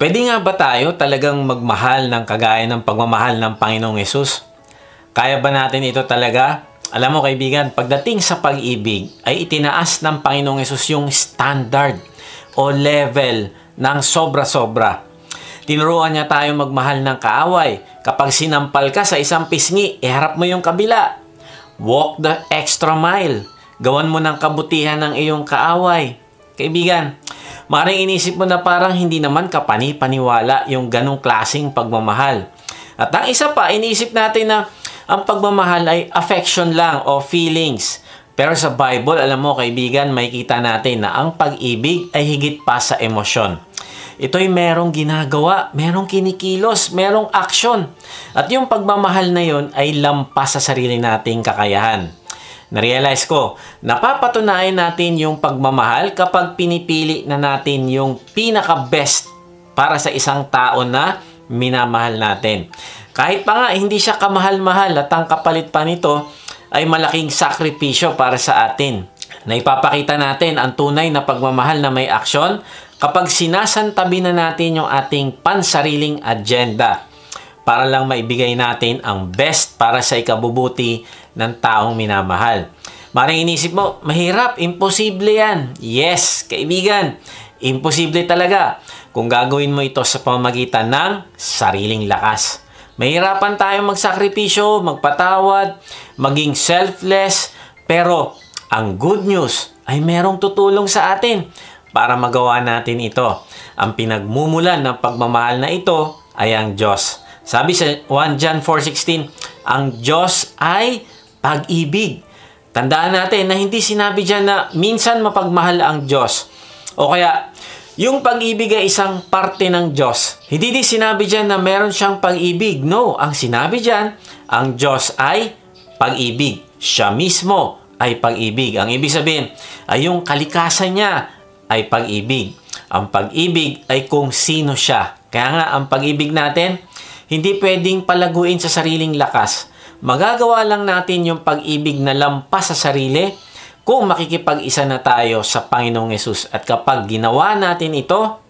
Pwede nga ba tayo talagang magmahal ng kagaya ng pagmamahal ng Panginoong Hesus? Kaya ba natin ito talaga? Alam mo kaibigan, pagdating sa pag-ibig ay itinaas ng Panginoong Hesus yung standard o level ng sobra-sobra. Tinuruan niya tayo magmahal ng kaaway. Kapag sinampal ka sa isang pisngi, iharap mo yung kabila. Walk the extra mile. Gawan mo ng kabutihan ng iyong kaaway. Kaibigan, maaaring inisip mo na parang hindi naman kapani-paniwala yung ganong klaseng pagmamahal. At ang isa pa, inisip natin na ang pagmamahal ay affection lang o feelings. Pero sa Bible, alam mo kaibigan, makikita natin na ang pag-ibig ay higit pa sa emosyon. Ito'y merong ginagawa, merong kinikilos, merong aksyon. At yung pagmamahal na yon ay lampas sa sarili nating kakayahan. Na-realize ko, napapatunayan natin yung pagmamahal kapag pinipili na natin yung pinaka-best para sa isang tao na minamahal natin. Kahit pa nga hindi siya kamahal-mahal at ang kapalit pa nito ay malaking sakripisyo para sa atin. Na ipapakita natin ang tunay na pagmamahal na may aksyon kapag sinasantabi na natin yung ating pansariling agenda para lang maibigay natin ang best para sa ikabubuti ng taong minamahal. Maring inisip mo, mahirap, imposible yan. Yes, kaibigan, imposible talaga kung gagawin mo ito sa pamamagitan ng sariling lakas. Mahirapan tayong magsakripisyo, magpatawad, maging selfless, pero ang good news ay merong tutulong sa atin para magawa natin ito. Ang pinagmumulan ng pagmamahal na ito ay ang Diyos. Sabi sa 1 John 4:16, ang Diyos ay pag-ibig. Tandaan natin na hindi sinabi dyan na minsan mapagmahal ang Diyos. O kaya, yung pag-ibig ay isang parte ng Diyos. Hindi din sinabi dyan na meron siyang pag-ibig. No, ang sinabi dyan, ang Diyos ay pag-ibig. Siya mismo ay pag-ibig. Ang ibig sabihin ay yung kalikasan niya ay pag-ibig. Ang pag-ibig ay kung sino siya. Kaya nga, ang pag-ibig natin, hindi pwedeng palaguin sa sariling lakas. Magagawa lang natin yung pag-ibig na lampas sa sarili kung makikipag-isa na tayo sa Panginoong Hesus. At kapag ginawa natin ito,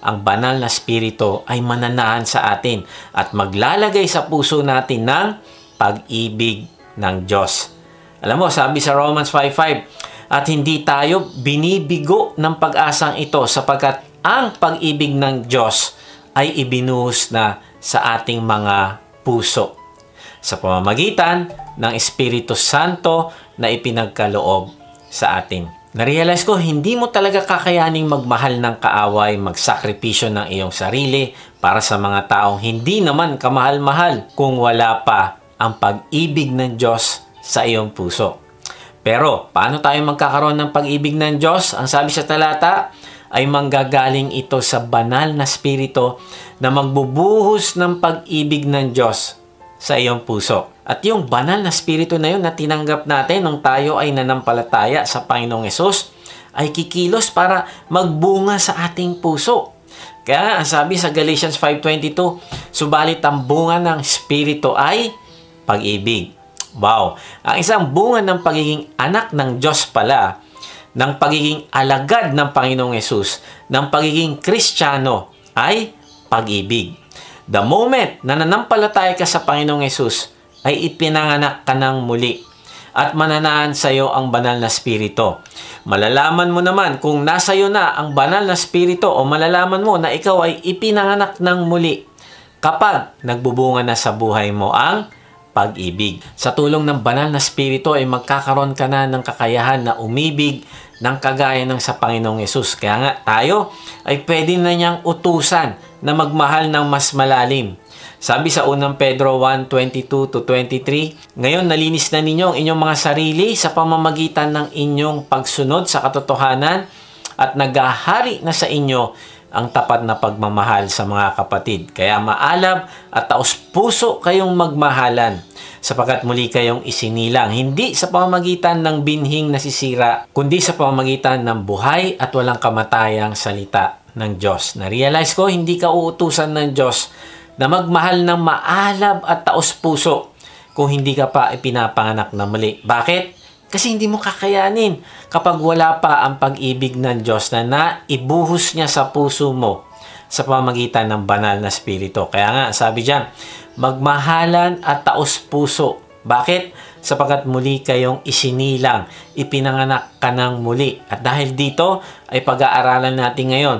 ang banal na spirito ay mananahan sa atin at maglalagay sa puso natin ng pag-ibig ng Diyos. Alam mo, sabi sa Romans 5:5, at hindi tayo binibigo ng pag-asang ito sapagkat ang pag-ibig ng Diyos ay ibinuhos na sa ating mga puso sa pamamagitan ng Espiritu Santo na ipinagkaloob sa atin. Narealize ko, hindi mo talaga kakayaning magmahal ng kaaway, magsakripisyo ng iyong sarili para sa mga taong hindi naman kamahal-mahal kung wala pa ang pag-ibig ng Diyos sa iyong puso. Pero, paano tayo magkakaroon ng pag-ibig ng Diyos? Ang sabi sa talata, ay manggagaling ito sa banal na spirito na magbubuhos ng pag-ibig ng Diyos sa iyong puso. At yung banal na spirito na yun na tinanggap natin nung tayo ay nanampalataya sa Panginoong Hesus ay kikilos para magbunga sa ating puso. Kaya nga, ang sabi sa Galatians 5:22, subalit ang bunga ng spirito ay pag-ibig. Wow! Ang isang bunga ng pagiging anak ng Diyos pala, ng pagiging alagad ng Panginoong Hesus, ng pagiging Kristiyano ay pag-ibig. The moment na nanampalataya ka sa Panginoong Hesus, ay ipinanganak ka ng muli at mananahan sa iyo ang banal na spirito. Malalaman mo naman kung nasa iyo na ang banal na spirito o malalaman mo na ikaw ay ipinanganak ng muli kapag nagbubunga na sa buhay mo ang pag-ibig. Sa tulong ng banal na spirito ay magkakaroon ka na ng kakayahan na umibig ng kagaya ng sa Panginoong Hesus. Kaya nga tayo ay pwede na niyang utusan na magmahal ng mas malalim. Sabi sa 1 Pedro 1:22-23, ngayon nalinis na ninyo ang inyong mga sarili sa pamamagitan ng inyong pagsunod sa katotohanan at naghahari na sa inyo ang tapat na pagmamahal sa mga kapatid. Kaya maalab at taos-puso kayong magmahalan sapagkat muli kayong isinilang, hindi sa pamamagitan ng binhing nasisira, kundi sa pamamagitan ng buhay at walang kamatayang salita ng Diyos. Na-realize ko, hindi ka uutusan ng Diyos na magmahal ng maalab at taos-puso kung hindi ka pa ipinapanganak na muli. Bakit? Kasi hindi mo kakayanin kapag wala pa ang pag-ibig ng Diyos na naibuhos niya sa puso mo sa pamamagitan ng banal na spirito. Kaya nga, sabi diyan, magmahalan at taos puso. Bakit? Sapagkat muli kayong isinilang, ipinanganak ka ng muli. At dahil dito ay pag-aaralan natin ngayon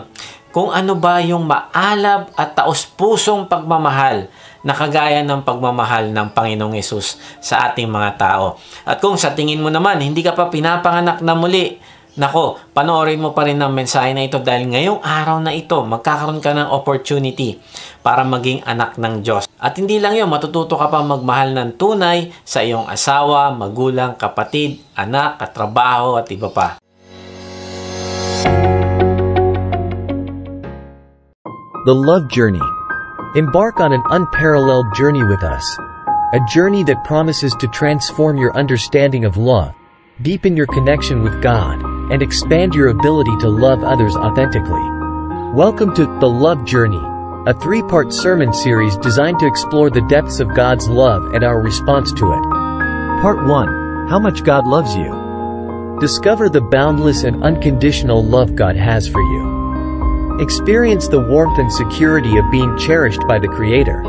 kung ano ba yung maalab at taos pusong pagmamahal na kagaya ng pagmamahal ng Panginoong Hesus sa ating mga tao. At kung sa tingin mo naman, hindi ka pa pinapanganak na muli, nako, panoorin mo pa rin ang mensahe na ito dahil ngayong araw na ito, magkakaroon ka ng opportunity para maging anak ng Diyos. At hindi lang yun, matututo ka pa magmahal ng tunay sa iyong asawa, magulang, kapatid, anak, katrabaho at iba pa. The Love Journey. Embark on an unparalleled journey with us. A journey that promises to transform your understanding of love, deepen your connection with God, and expand your ability to love others authentically. Welcome to The Love Journey, a 3-part sermon series designed to explore the depths of God's love and our response to it. Part 1. How much God loves you. Discover the boundless and unconditional love God has for you. Experience the warmth and security of being cherished by the Creator.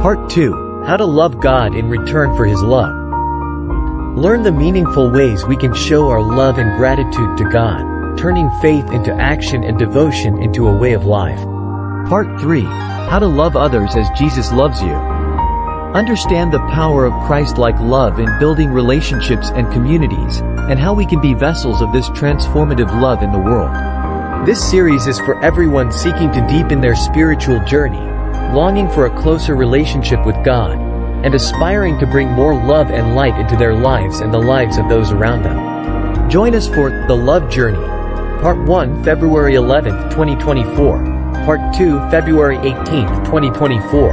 Part 2. How to love God in return for His love. Learn the meaningful ways we can show our love and gratitude to God, turning faith into action and devotion into a way of life. Part 3. How to love others as Jesus loves you. Understand the power of Christ-like love in building relationships and communities, and how we can be vessels of this transformative love in the world. This series is for everyone seeking to deepen their spiritual journey, longing for a closer relationship with God, and aspiring to bring more love and light into their lives and the lives of those around them. Join us for The Love Journey. Part 1, February 11th, 2024. Part 2, February 18th, 2024.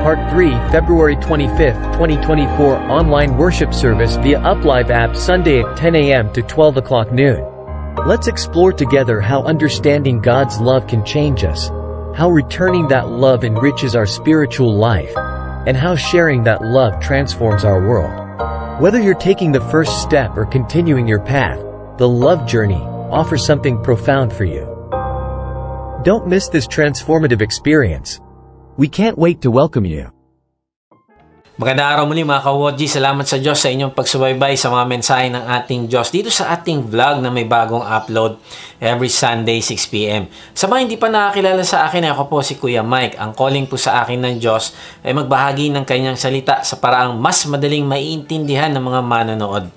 Part 3, February 25th, 2024. Online worship service via UpLive app Sunday at 10 a.m. to 12 o'clock noon. Let's explore together how understanding God's love can change us, how returning that love enriches our spiritual life, and how sharing that love transforms our world. Whether you're taking the first step or continuing your path, the Love Journey offers something profound for you. Don't miss this transformative experience. We can't wait to welcome you. Magandang araw muli mga ka-Wodji. Salamat sa Diyos sa inyong pagsubaybay sa mga mensahe ng ating Diyos dito sa ating vlog na may bagong upload every Sunday 6 p.m. Sa mga hindi pa nakakilala sa akin, ako po si Kuya Mike. Ang calling po sa akin ng Diyos ay magbahagi ng kanyang salita sa paraang mas madaling maiintindihan ng mga manonood.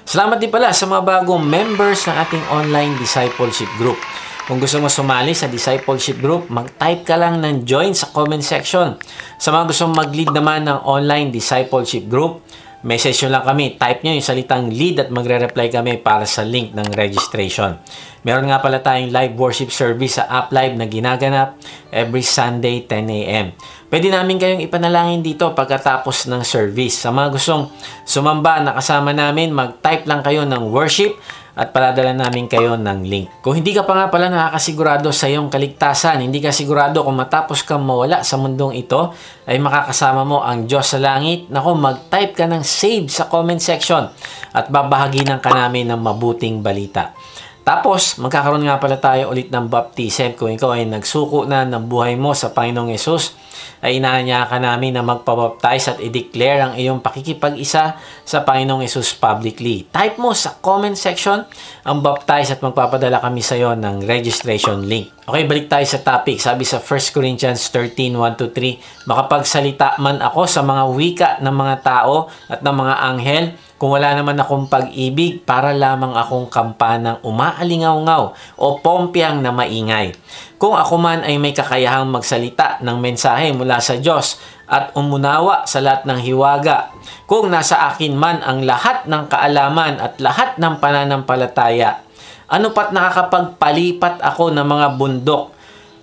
Salamat din pala sa mga bagong members ng ating online discipleship group. Kung gusto mo sumali sa discipleship group, mag-type ka lang ng join sa comment section. Sa mga gusto mag-lead naman ng online discipleship group, message nyo lang kami. Type nyo yung salitang lead at magre-reply kami para sa link ng registration. Meron nga pala tayong live worship service sa UpLive na ginaganap every Sunday 10 a.m. Pwede namin kayong ipanalangin dito pagkatapos ng service. Sa mga gustong sumamba na kasama namin, mag-type lang kayo ng worship at paladala namin kayo ng link. Kung hindi ka pa nga pala nakakasigurado sa iyong kaligtasan, hindi ka sigurado kung matapos kang mawala sa mundong ito, ay makakasama mo ang Diyos sa langit, naku, mag-type ka ng save sa comment section at babahaginan ka namin ng mabuting balita. Tapos, magkakaroon nga pala tayo ulit ng baptism. Kung ikaw ay nagsuko na ng buhay mo sa Panginoong Hesus, ay inaanyayahan namin na magpabaptize at i-declare ang iyong pakikipag-isa sa Panginoong Hesus publicly. Type mo sa comment section ang baptize at magpapadala kami sa iyo ng registration link. Okay, balik tayo sa topic. Sabi sa 1 Corinthians 13:1-3, makapagsalita man ako sa mga wika ng mga tao at ng mga anghel, kung wala naman akong pag-ibig, para lamang akong kampanang umaalingaw-ngaw o pompyang na maingay. Kung ako man ay may kakayahang magsalita ng mensahe mula sa Diyos at umunawa sa lahat ng hiwaga, kung nasa akin man ang lahat ng kaalaman at lahat ng pananampalataya, ano pat nakakapagpalipat ako ng mga bundok,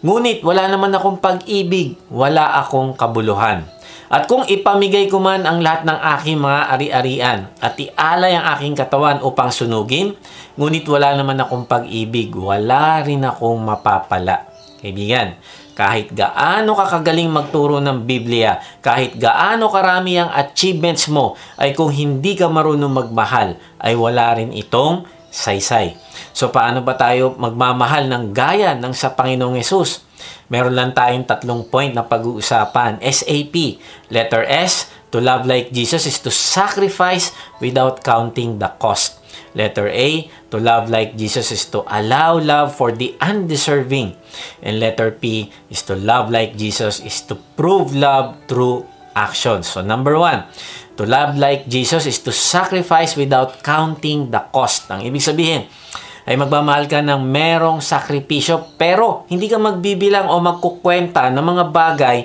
ngunit wala naman akong pag-ibig, wala akong kabuluhan. At kung ipamigay ko man ang lahat ng aking mga ari-arian at ialay ang aking katawan upang sunugin, ngunit wala naman akong pag-ibig, wala rin akong mapapala. Kaibigan, kahit gaano ka kagaling magturo ng Biblia, kahit gaano karami ang achievements mo, ay kung hindi ka marunong magmahal, ay wala rin itong saysay. So paano ba tayo magmamahal ng gaya ng sa Panginoong Hesus? meron lang tayong 3 point na pag-uusapan. SAP. Letter S, to love like Jesus is to sacrifice without counting the cost. Letter A, to love like Jesus is to allow love for the undeserving. And letter P is to love like Jesus is to prove love through action. So number 1, to love like Jesus is to sacrifice without counting the cost. Ang ibig sabihin ay magmamahal ka ng merong sakripisyo pero hindi ka magbibilang o magkukwenta ng mga bagay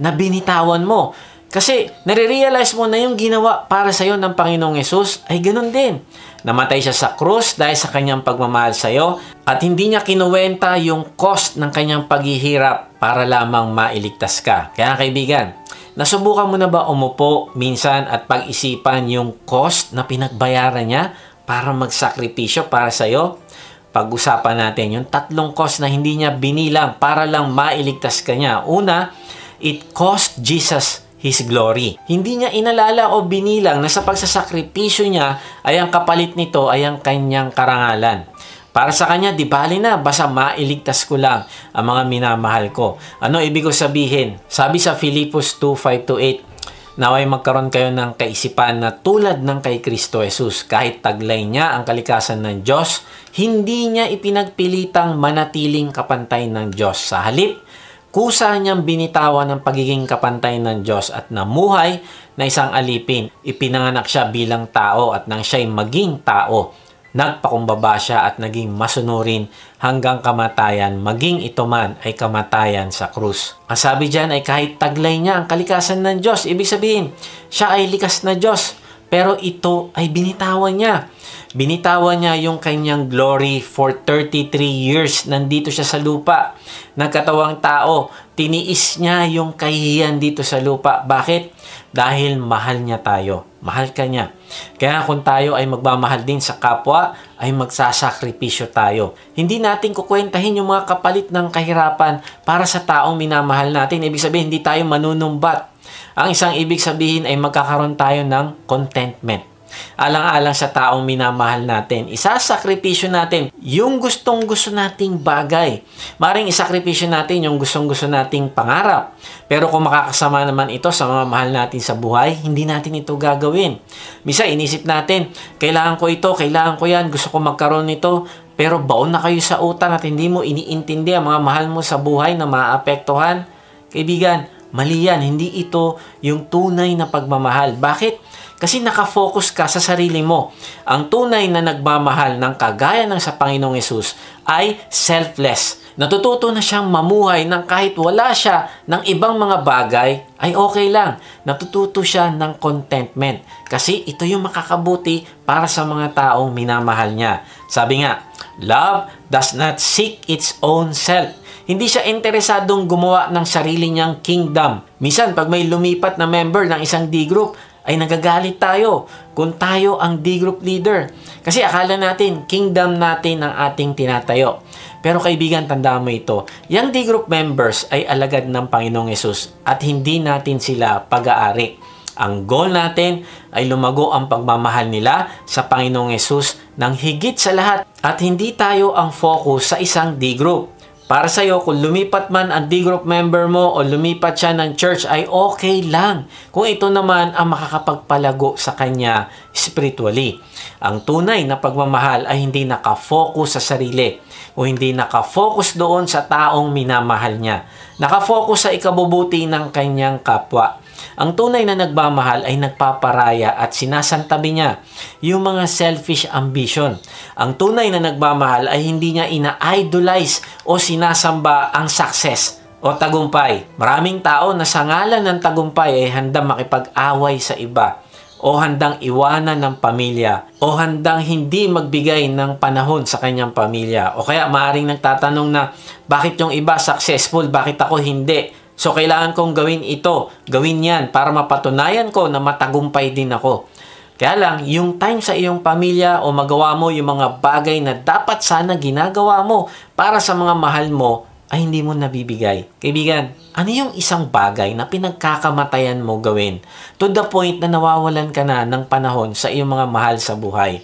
na binitawan mo. Kasi nare-realize mo na yung ginawa para sa'yo ng Panginoong Yesus ay ganun din. Namatay siya sa krus dahil sa kanyang pagmamahal sa'yo at hindi niya kinuwenta yung cost ng kanyang paghihirap para lamang mailigtas ka. Kaya kaibigan, nasubukan mo na ba umupo minsan at pag-isipan yung cost na pinagbayaran niya para magsakripisyo para sa'yo? Pag-usapan natin yung 3 cost na hindi niya binilang para lang mailigtas ka niya. Una, it cost Jesus His glory. Hindi niya inalala o binilang na sa pagsasakripisyo niya ay ang kapalit nito ay ang kanyang karangalan. Para sa kanya, di bali na, basta mailigtas ko lang ang mga minamahal ko. Ano ibig ko sabihin? Sabi sa Philippus 2:5-8, naway magkaroon kayo ng kaisipan na tulad ng kay Kristo Jesus. Kahit taglay niya ang kalikasan ng Diyos, hindi niya ipinagpilitang manatiling kapantay ng Diyos. Sa halip, kusa niyang binitawan ng pagiging kapantay ng Diyos at namuhay na isang alipin. Ipinanganak siya bilang tao at nang siya'y maging tao, nagpakumbaba siya at naging masunurin hanggang kamatayan, maging ito man ay kamatayan sa krus. Ang sabi dyan ay kahit taglay niya ang kalikasan ng Diyos, ibig sabihin, siya ay likas na Diyos, pero ito ay binitawan niya. Binitawan niya yung kanyang glory for 33 years. Nandito siya sa lupa. Nagkatawang tao. Tiniis niya yung kahihiyan dito sa lupa. Bakit? Dahil mahal niya tayo. Mahal ka niya. Kaya kung tayo ay magmamahal din sa kapwa, ay magsasakripisyo tayo. Hindi natin kukwentahin yung mga kapalit ng kahirapan para sa taong minamahal natin. Ibig sabihin, hindi tayo manunumbat. Ang isang ibig sabihin ay magkakaroon tayo ng contentment. Alang-alang sa taong minamahal natin, isasakripisyo natin yung gustong-gusto nating bagay. Maring isakripisyo natin yung gustong-gusto nating pangarap. Pero kung makakasama naman ito sa mga mahal natin sa buhay, hindi natin ito gagawin. Misa inisip natin, kailangan ko ito, kailangan ko yan, gusto ko magkaroon nito. Pero baon na kayo sa utang at hindi mo iniintindi ang mga mahal mo sa buhay na maapektuhan. Kaibigan, mali yan. Hindi ito yung tunay na pagmamahal. Bakit? Kasi nakafocus ka sa sarili mo. Ang tunay na nagmamahal ng kagaya ng sa Panginoong Yesus ay selfless. Natututo na siyang mamuhay ng kahit wala siya ng ibang mga bagay, ay okay lang. Natututo siya ng contentment. Kasi ito yung makakabuti para sa mga taong minamahal niya. Sabi nga, love does not seek its own self. Hindi siya interesadong gumawa ng sarili niyang kingdom. Minsan, pag may lumipat na member ng isang D-group, ay nagagalit tayo kung tayo ang D-group leader. Kasi akala natin, kingdom natin ang ating tinatayo. Pero kaibigan, tandaan mo ito, yung D-group members ay alagad ng Panginoong Yesus at hindi natin sila pag-aari. Ang goal natin ay lumago ang pagmamahal nila sa Panginoong Yesus ng higit sa lahat at hindi tayo ang focus sa isang D-group. Para sa'yo, kung lumipat man ang D-group member mo o lumipat siya ng church ay okay lang. Kung ito naman ang makakapagpalago sa kanya spiritually. Ang tunay na pagmamahal ay hindi nakafocus sa sarili o hindi nakafocus doon sa taong minamahal niya. Nakafocus sa ikabubuti ng kanyang kapwa. Ang tunay na nagmamahal ay nagpaparaya at sinasantabi niya yung mga selfish ambition. Ang tunay na nagmamahal ay hindi niya ina-idolize o sinasamba ang success o tagumpay. Maraming tao na sa ngalan ng tagumpay ay handang makipag-away sa iba o handang iwanan ng pamilya o handang hindi magbigay ng panahon sa kanyang pamilya. O kaya maaaring nagtatanong na bakit yung iba successful, bakit ako hindi? So, kailangan kong gawin ito, gawin yan para mapatunayan ko na matagumpay din ako. Kaya lang, yung time sa iyong pamilya o magawa mo yung mga bagay na dapat sana ginagawa mo para sa mga mahal mo ay hindi mo nabibigay. Kaibigan, ano yung isang bagay na pinagkakamatayan mo gawin to the point na nawawalan ka na ng panahon sa iyong mga mahal sa buhay?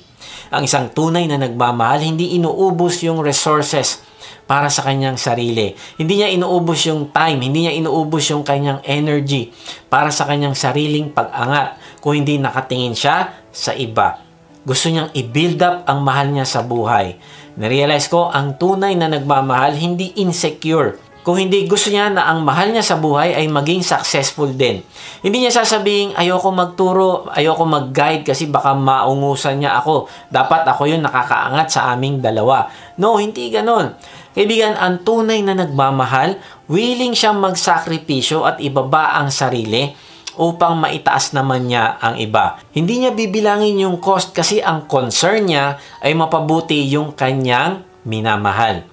Ang isang tunay na nagmamahal, hindi inuubos yung resources para sa kanyang sarili. Hindi niya inuubos yung time, hindi niya inuubos yung kanyang energy para sa kanyang sariling pag-angat kung hindi nakatingin siya sa iba. Gusto niyang i-build up ang mahal niya sa buhay. Narealize ko, ang tunay na nagmamahal, hindi insecure. Kung hindi gusto niya na ang mahal niya sa buhay ay maging successful din. Hindi niya sasabing, ayoko magturo, ayoko mag-guide kasi baka maungusan niya ako. Dapat ako yung nakakaangat sa aming dalawa. No, hindi ganon. Kaibigan, ang tunay na nagmamahal, willing siyang magsakripisyo at ibaba ang sarili upang maitaas naman niya ang iba. Hindi niya bibilangin yung cost kasi ang concern niya ay mapabuti yung kanyang minamahal.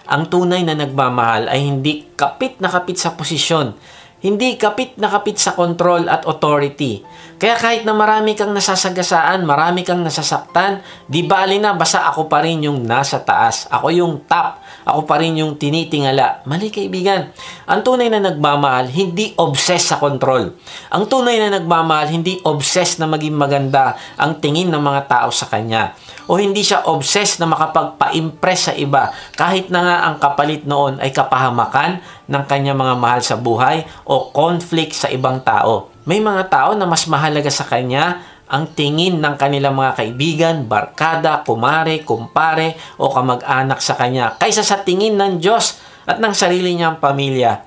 Ang tunay na nagmamahal ay hindi kapit na kapit sa posisyon. Hindi kapit na kapit sa control at authority. Kaya kahit na marami kang nasasagasaan, marami kang nasasaktan, di bali na basta ako pa rin yung nasa taas. Ako yung top. Ako pa rin yung tinitingala. Mali kaibigan. Ang tunay na nagmamahal, hindi obsessed sa control. Ang tunay na nagmamahal, hindi obsessed na maging maganda ang tingin ng mga tao sa kanya. O hindi siya obsessed na makapagpa-impress sa iba kahit na nga ang kapalit noon ay kapahamakan ng kanya mga mahal sa buhay o conflict sa ibang tao. May mga tao na mas mahalaga sa kanya ang tingin ng kanilang mga kaibigan, barkada, kumare, kumpare o kamag-anak sa kanya kaysa sa tingin ng Diyos at ng sarili niyang pamilya.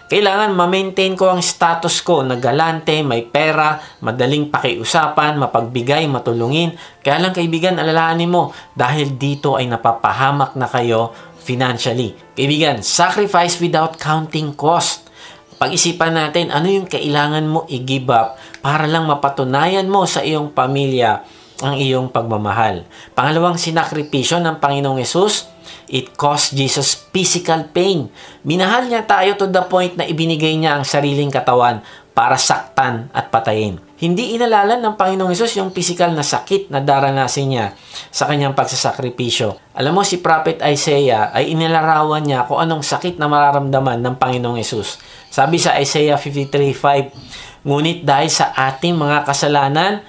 Kailangan ma-maintain ko ang status ko na galante, may pera, madaling pakiusapan, mapagbigay, matulungin. Kaya lang kaibigan, alalahanin mo dahil dito ay napapahamak na kayo financially. Kaibigan, sacrifice without counting cost. Pag-isipan natin ano yung kailangan mo i-give up para lang mapatunayan mo sa iyong pamilya ang iyong pagmamahal. Pangalawang sinakripisyo ng Panginoong Hesus, it cost Jesus physical pain. Minahal niya tayo to the point na ibinigay niya ang sariling katawan para saktan at patayin. Hindi inalalan ng Panginoong Hesus yung physical na sakit na daranasin niya sa kanyang pagsasakripisyo. Alam mo, si Prophet Isaiah ay inilarawan niya kung anong sakit na mararamdaman ng Panginoong Hesus. Sabi sa Isaiah 53:5, ngunit dahil sa ating mga kasalanan,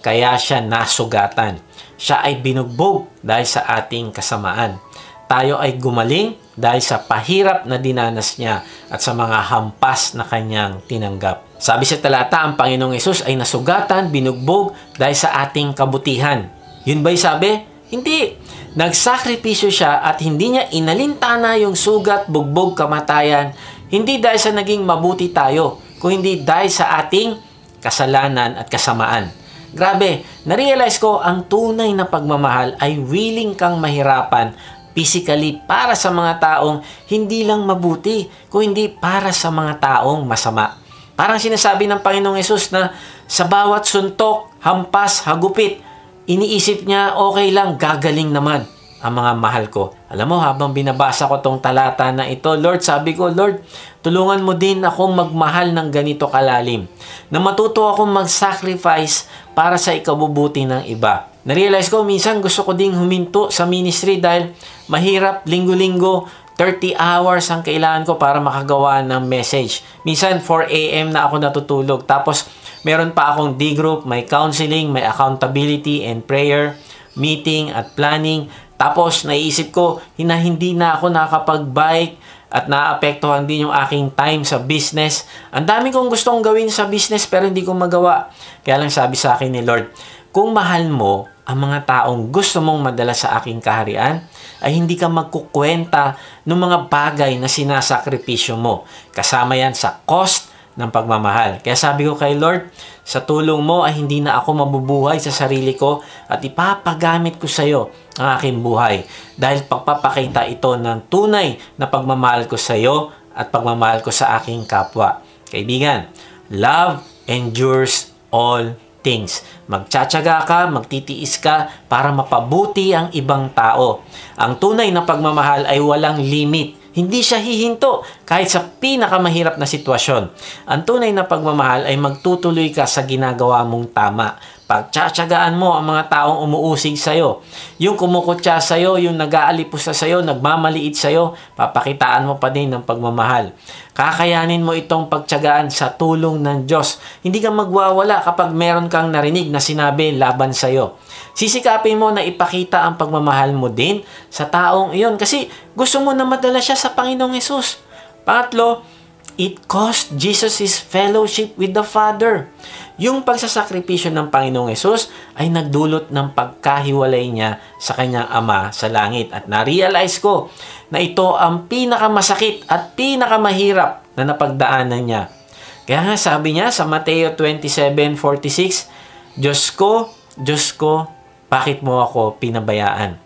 kaya siya nasugatan. Siya ay binugbog dahil sa ating kasamaan. Tayo ay gumaling dahil sa pahirap na dinanas niya at sa mga hampas na kanyang tinanggap. Sabi sa talata, ang Panginoong Hesus ay nasugatan, binugbog dahil sa ating kabutihan. Yun ba'y sabi? Hindi. Nagsakripisyo siya at hindi niya inalintana yung sugat, bugbog, kamatayan. Hindi dahil sa naging mabuti tayo, kung hindi dahil sa ating kasalanan at kasamaan. Grabe, narealize ko ang tunay na pagmamahal ay willing kang mahirapan physically para sa mga taong hindi lang mabuti, kung hindi para sa mga taong masama. Parang sinasabi ng Panginoong Hesus na sa bawat suntok, hampas, hagupit, iniisip niya okay lang, gagaling naman ang mga mahal ko. Alam mo, habang binabasa ko tong talata na ito, Lord, sabi ko, Lord, tulungan mo din akong magmahal ng ganito kalalim. Na matuto akong mag-sacrifice para sa ikabubuti ng iba. Narealize ko, minsan gusto ko ding huminto sa ministry dahil mahirap, linggo-linggo, 30 hours ang kailangan ko para makagawa ng message. Minsan, 4 a.m. na ako natutulog. Tapos, meron pa akong D-group, may counseling, may accountability and prayer, meeting at planning. Tapos, naiisip ko, hindi na ako nakakapag-bike at naapektuhan din yung aking time sa business. Ang dami kong gustong gawin sa business pero hindi ko magawa. Kaya lang sabi sa akin ni Lord, kung mahal mo ang mga taong gusto mong madala sa aking kaharian, ay hindi ka magkukwenta ng mga bagay na sinasakripisyo mo. Kasama yan sa cost ng pagmamahal. Kaya sabi ko kay Lord, sa tulong mo ay hindi na ako mabubuhay sa sarili ko at ipapagamit ko sa iyo ang aking buhay. Dahil pagpapakita ito ng tunay na pagmamahal ko sa iyo at pagmamahal ko sa aking kapwa. Kaibigan, love endures all things. Magtsatsaga ka, magtitiis ka para mapabuti ang ibang tao. Ang tunay na pagmamahal ay walang limit. Hindi siya hihinto kahit sa pinakamahirap na sitwasyon. Ang tunay na pagmamahal ay magtutuloy ka sa ginagawa mong tama. Pagtsatsagaan mo ang mga taong umuusig sa'yo. Yung kumukutya sa'yo, yung nag-aalipusta sa'yo, nagmamaliit sa'yo, papakitaan mo pa din ng pagmamahal. Kakayanin mo itong pagtsagaan sa tulong ng Diyos. Hindi ka magwawala kapag meron kang narinig na sinabi laban sa'yo. Sisikapin mo na ipakita ang pagmamahal mo din sa taong iyon kasi gusto mo na madala siya sa Panginoong Hesus. Pangatlo, it cost Jesus his fellowship with the Father. Yung pagsasakripisyo ng Panginoong Hesus ay nagdulot ng pagkahiwalay niya sa kanyang Ama sa langit. At na-realize ko na ito ang pinakamasakit at pinakamahirap na napagdaanan niya. Kaya nga sabi niya sa Mateo 27:46, Diyos ko, bakit mo ako pinabayaan?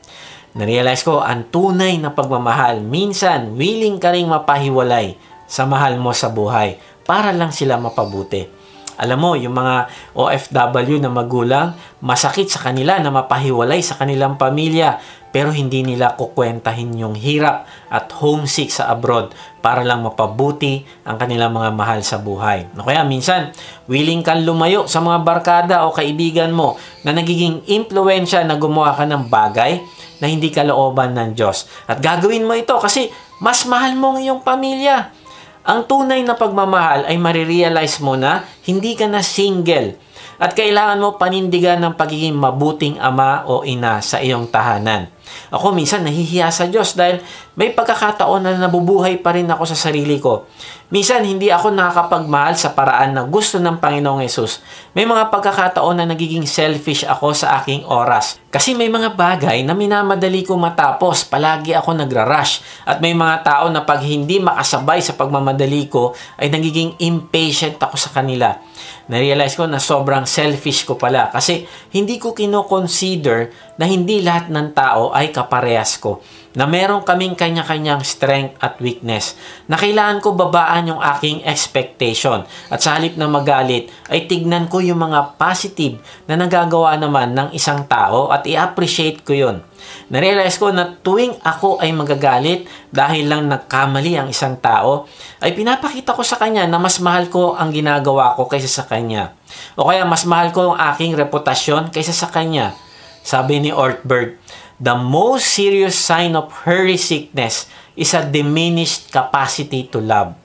Na-realize ko ang tunay na pagmamahal. Minsan, willing ka ring mapahiwalay sa mahal mo sa buhay para lang sila mapabuti. Alam mo, yung mga OFW na magulang, masakit sa kanila na mapahiwalay sa kanilang pamilya pero hindi nila kukwentahin yung hirap at homesick sa abroad para lang mapabuti ang kanilang mga mahal sa buhay. Kaya minsan, willing kang lumayo sa mga barkada o kaibigan mo na nagiging impluensya na gumawa ka ng bagay na hindi kalooban ng Diyos. At gagawin mo ito kasi mas mahal mo ang iyong pamilya. Ang tunay na pagmamahal ay marirealize mo na hindi ka na single at kailangan mo panindigan ng pagiging mabuting ama o ina sa iyong tahanan. Ako minsan nahihiya sa Diyos dahil may pagkakataon na nabubuhay pa rin ako sa sarili ko. Minsan hindi ako nakakapagmahal sa paraan na gusto ng Panginoong Hesus. May mga pagkakataon na nagiging selfish ako sa aking oras. Kasi may mga bagay na minamadali ko matapos. Palagi ako nagra-rush. At may mga tao na pag hindi makasabay sa pagmamadali ko ay nagiging impatient ako sa kanila. Na-realize ko na sobrang selfish ko pala kasi hindi ko kino-consider na hindi lahat ng tao ay kaparehas ko. Na meron kaming kanya-kanyang strength at weakness. Na kailangan ko babaan yung aking expectation. At sa halip na magalit, ay tignan ko yung mga positive na nagagawa naman ng isang tao at i-appreciate ko yun. Na-realize ko na tuwing ako ay magagalit dahil lang nagkamali ang isang tao, ay pinapakita ko sa kanya na mas mahal ko ang ginagawa ko kaysa sa kanya. O kaya mas mahal ko ang aking reputasyon kaysa sa kanya. Sabi ni Ortberg, the most serious sign of hurry sickness is a diminished capacity to love.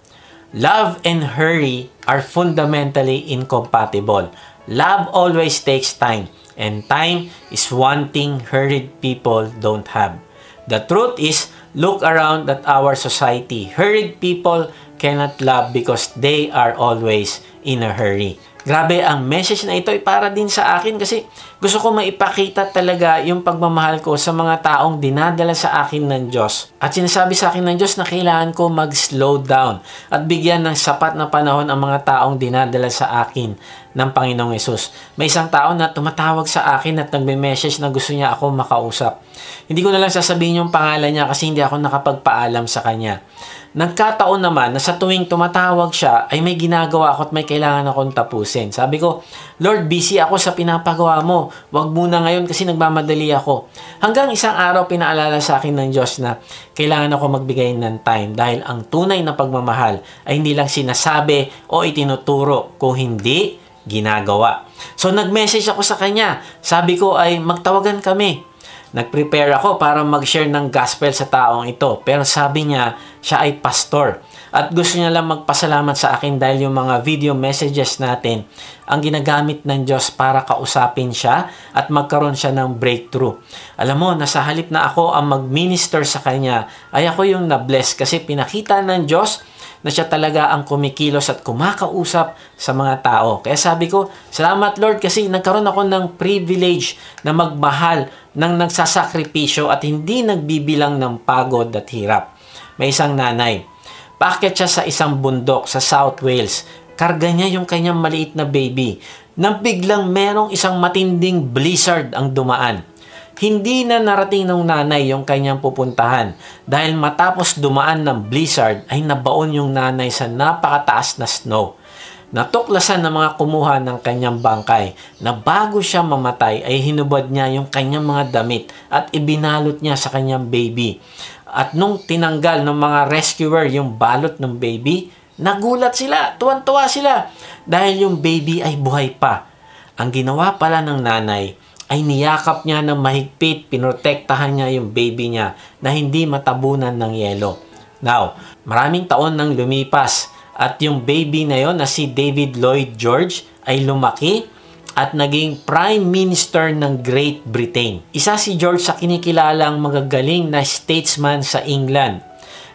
Love and hurry are fundamentally incompatible. Love always takes time, and time is one thing hurried people don't have. The truth is, look around at our society. Hurried people cannot love because they are always in a hurry. Grabe, ang message na ito ay para din sa akin kasi gusto ko maipakita talaga yung pagmamahal ko sa mga taong dinadala sa akin ng Diyos. At sinasabi sa akin ng Diyos na kailangan ko mag-slow down at bigyan ng sapat na panahon ang mga taong dinadala sa akin ng Panginoong Hesus. May isang tao na tumatawag sa akin at nagme-message na gusto niya ako makausap. Hindi ko na lang sasabihin yung pangalan niya kasi hindi ako nakapagpaalam sa kanya. Nagkataon naman na sa tuwing tumatawag siya ay may ginagawa ako at may kailangan akong tapusin. Sabi ko, Lord, busy ako sa pinapagawa mo. Huwag muna ngayon kasi nagmamadali ako. Hanggang isang araw pinaalala sa akin ng Diyos na kailangan ako magbigay ng time dahil ang tunay na pagmamahal ay hindi lang sinasabi o itinuturo kung hindi ginagawa. So nag-message ako sa kanya. Sabi ko ay magtawagan kami. Nag-prepare ako para mag-share ng gospel sa taong ito. Pero sabi niya, siya ay pastor. At gusto niya lang magpasalamat sa akin dahil yung mga video messages natin ang ginagamit ng Diyos para kausapin siya at magkaroon siya ng breakthrough. Alam mo, nasa halip na ako ang mag-minister sa kanya, ay ako yung na-bless kasi pinakita ng Diyos na siya talaga ang kumikilos at kumakausap sa mga tao. Kaya sabi ko, salamat Lord kasi nagkaroon ako ng privilege na magmahal ng nagsasakripisyo at hindi nagbibilang ng pagod at hirap. May isang nanay, paakyat siya sa isang bundok sa South Wales. Karga niya yung kanyang maliit na baby. Nang biglang merong isang matinding blizzard ang dumaan. Hindi na narating ng nanay yung kanyang pupuntahan dahil matapos dumaan ng blizzard ay nabaon yung nanay sa napakataas na snow. Natuklasan ng mga kumuha ng kanyang bangkay na bago siya mamatay ay hinubad niya yung kanyang mga damit at ibinalot niya sa kanyang baby. At nung tinanggal ng mga rescuer yung balot ng baby, nagulat sila, tuwan-tuwa sila dahil yung baby ay buhay pa. Ang ginawa pala ng nanay ay niyakap niya ng mahigpit, pinotektahan niya yung baby niya na hindi matabunan ng yelo. Now, maraming taon nang lumipas at yung baby na yon na si David Lloyd George ay lumaki at naging Prime Minister ng Great Britain. Isa si George sa kinikilalang magagaling na statesman sa England.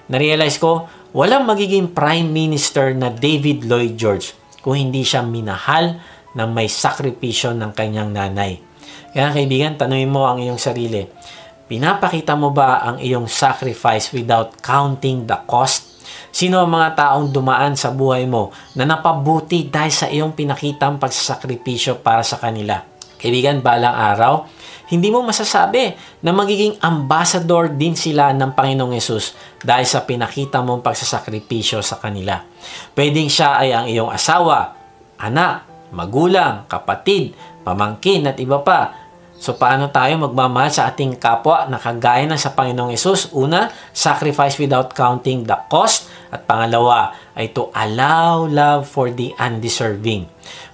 Narealize ko, walang magiging Prime Minister na David Lloyd George kung hindi siya minahal na may sakripisyo ng kanyang nanay. Kaya kaibigan, tanungin mo ang iyong sarili, pinapakita mo ba ang iyong sacrifice without counting the cost? Sino ang mga taong dumaan sa buhay mo na napabuti dahil sa iyong pinakitang pagsasakripisyo para sa kanila? Kaibigan, balang araw, hindi mo masasabi na magiging ambassador din sila ng Panginoong Yesus dahil sa pinakita mong pagsasakripisyo sa kanila. Pwedeng siya ay ang iyong asawa, anak, magulang, kapatid, pamangkin at iba pa. So, paano tayo magmamahal sa ating kapwa na kagaya ng sa Panginoong Yesus? Una, sacrifice without counting the cost. At pangalawa, ay to allow love for the undeserving.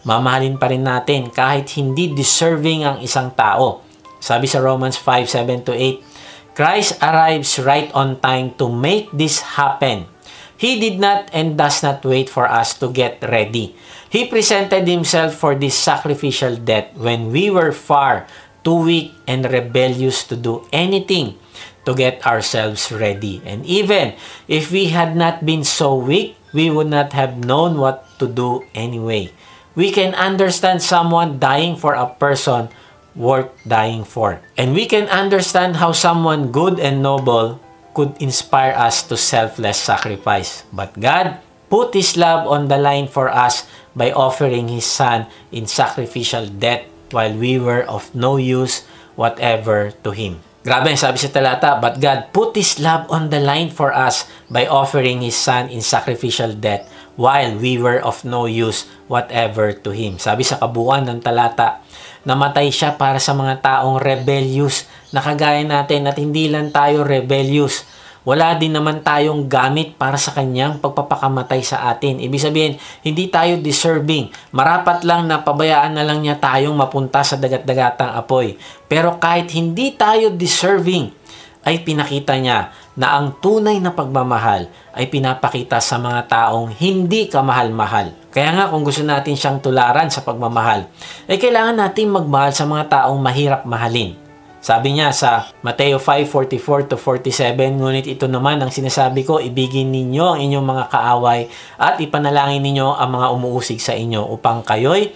Mamahalin pa rin natin kahit hindi deserving ang isang tao. Sabi sa Romans 5:7-8, Christ arrives right on time to make this happen. He did not and does not wait for us to get ready. He presented Himself for this sacrificial death when we were far too weak and rebellious to do anything to get ourselves ready. And even if we had not been so weak, we would not have known what to do anyway. We can understand someone dying for a person worth dying for. And we can understand how someone good and noble could inspire us to selfless sacrifice. But God put His love on the line for us by offering His Son in sacrificial death while we were of no use whatever to Him. Grabe, sabi sa talata, but God put His love on the line for us by offering His Son in sacrificial death while we were of no use whatever to Him. Sabi sa kabuuan ng talata, namatay siya para sa mga taong rebellious na kagaya natin at hindi lang tayo rebellious. Wala din naman tayong gamit para sa kanyang pagpapakamatay sa atin. Ibig sabihin, hindi tayo deserving. Marapat lang na pabayaan na lang niya tayong mapunta sa dagat-dagatang apoy. Pero kahit hindi tayo deserving, ay pinakita niya na ang tunay na pagmamahal ay pinapakita sa mga taong hindi kamahal-mahal. Kaya nga kung gusto natin siyang tularan sa pagmamahal, ay kailangan natin magmahal sa mga taong mahirap mahalin. Sabi niya sa Mateo 5:44-47, ngunit ito naman ang sinasabi ko, ibigin ninyo ang inyong mga kaaway at ipanalangin ninyo ang mga umuusig sa inyo upang kayo'y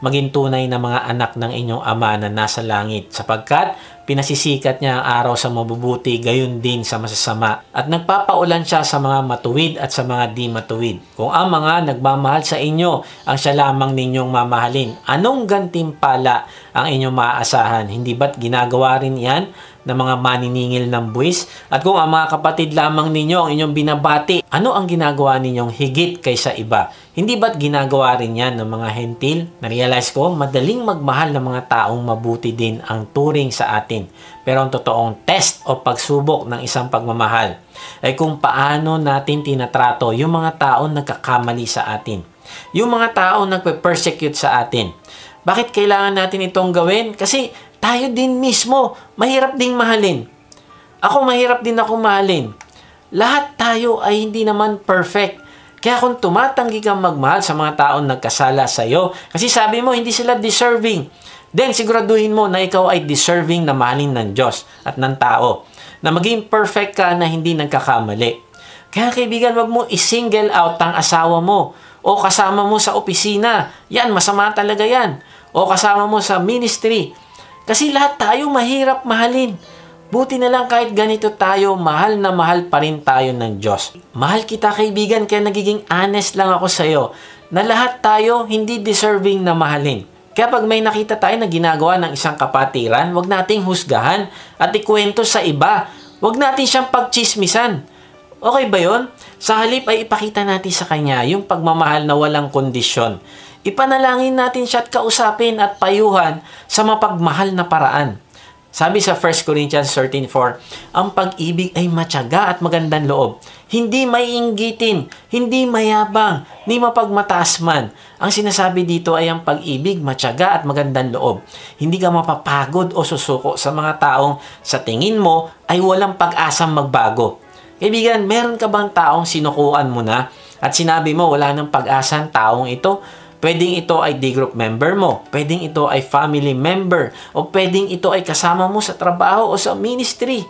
maging tunay na mga anak ng inyong Ama na nasa langit, sapagkat pinasisikat niya ang araw sa mabubuti, gayon din sa masasama. At nagpapaulan siya sa mga matuwid at sa mga di matuwid. Kung ang mga nagmamahal sa inyo ang siya lamang ninyong mamahalin, anong gantimpala ang inyong maaasahan? Hindi ba't ginagawa rin yan ng mga maniningil ng buwis? At kung ang mga kapatid lamang ninyo ang inyong binabati, ano ang ginagawa ninyong higit kaysa iba? Hindi ba't ginagawa rin yan ng mga hentil? Na-realize ko, madaling magmahal ng mga taong mabuti din ang turing sa atin. Pero ang totoong test o pagsubok ng isang pagmamahal ay kung paano natin tinatrato yung mga taong nagkakamali sa atin. Yung mga taong nagpe-persecute sa atin. Bakit kailangan natin itong gawin? Kasi tayo din mismo, mahirap ding mahalin. Ako, mahirap din ako mahalin. Lahat tayo ay hindi naman perfect. Kaya kung tumatanggi kang magmahal sa mga taong nagkasala sa iyo, kasi sabi mo, hindi sila deserving, then siguraduhin mo na ikaw ay deserving na mahalin ng Diyos at ng tao. Na maging perfect ka na hindi nagkakamali. Kaya kaibigan, wag mo i-single out ang asawa mo o kasama mo sa opisina. Yan, masama talaga yan. O kasama mo sa ministry. Kasi lahat tayo mahirap mahalin. Buti na lang kahit ganito tayo, mahal na mahal pa rin tayo ng Diyos. Mahal kita kaibigan, kaya nagiging honest lang ako sa iyo na lahat tayo hindi deserving na mahalin. Kaya pag may nakita tayo na ginagawa ng isang kapatiran, wag nating husgahan at ikwento sa iba. Wag natin siyang pagchismisan. Okay ba yun? Sa halip ay ipakita natin sa kanya yung pagmamahal na walang kondisyon. Ipanalangin natin siya at kausapin at payuhan sa mapagmahal na paraan. Sabi sa 1 Corinthians 13:4, ang pag-ibig ay matyaga at magandang loob. Hindi maiinggitin, hindi mayabang, ni mapagmataas man. Ang sinasabi dito ay ang pag-ibig, matyaga at magandang loob. Hindi ka mapapagod o susuko sa mga taong sa tingin mo ay walang pag-asang magbago. Kaibigan, meron ka bang taong sinukuan mo na at sinabi mo wala nang pag-asang taong ito? Pwedeng ito ay D-group member mo, pwedeng ito ay family member, o pwedeng ito ay kasama mo sa trabaho o sa ministry.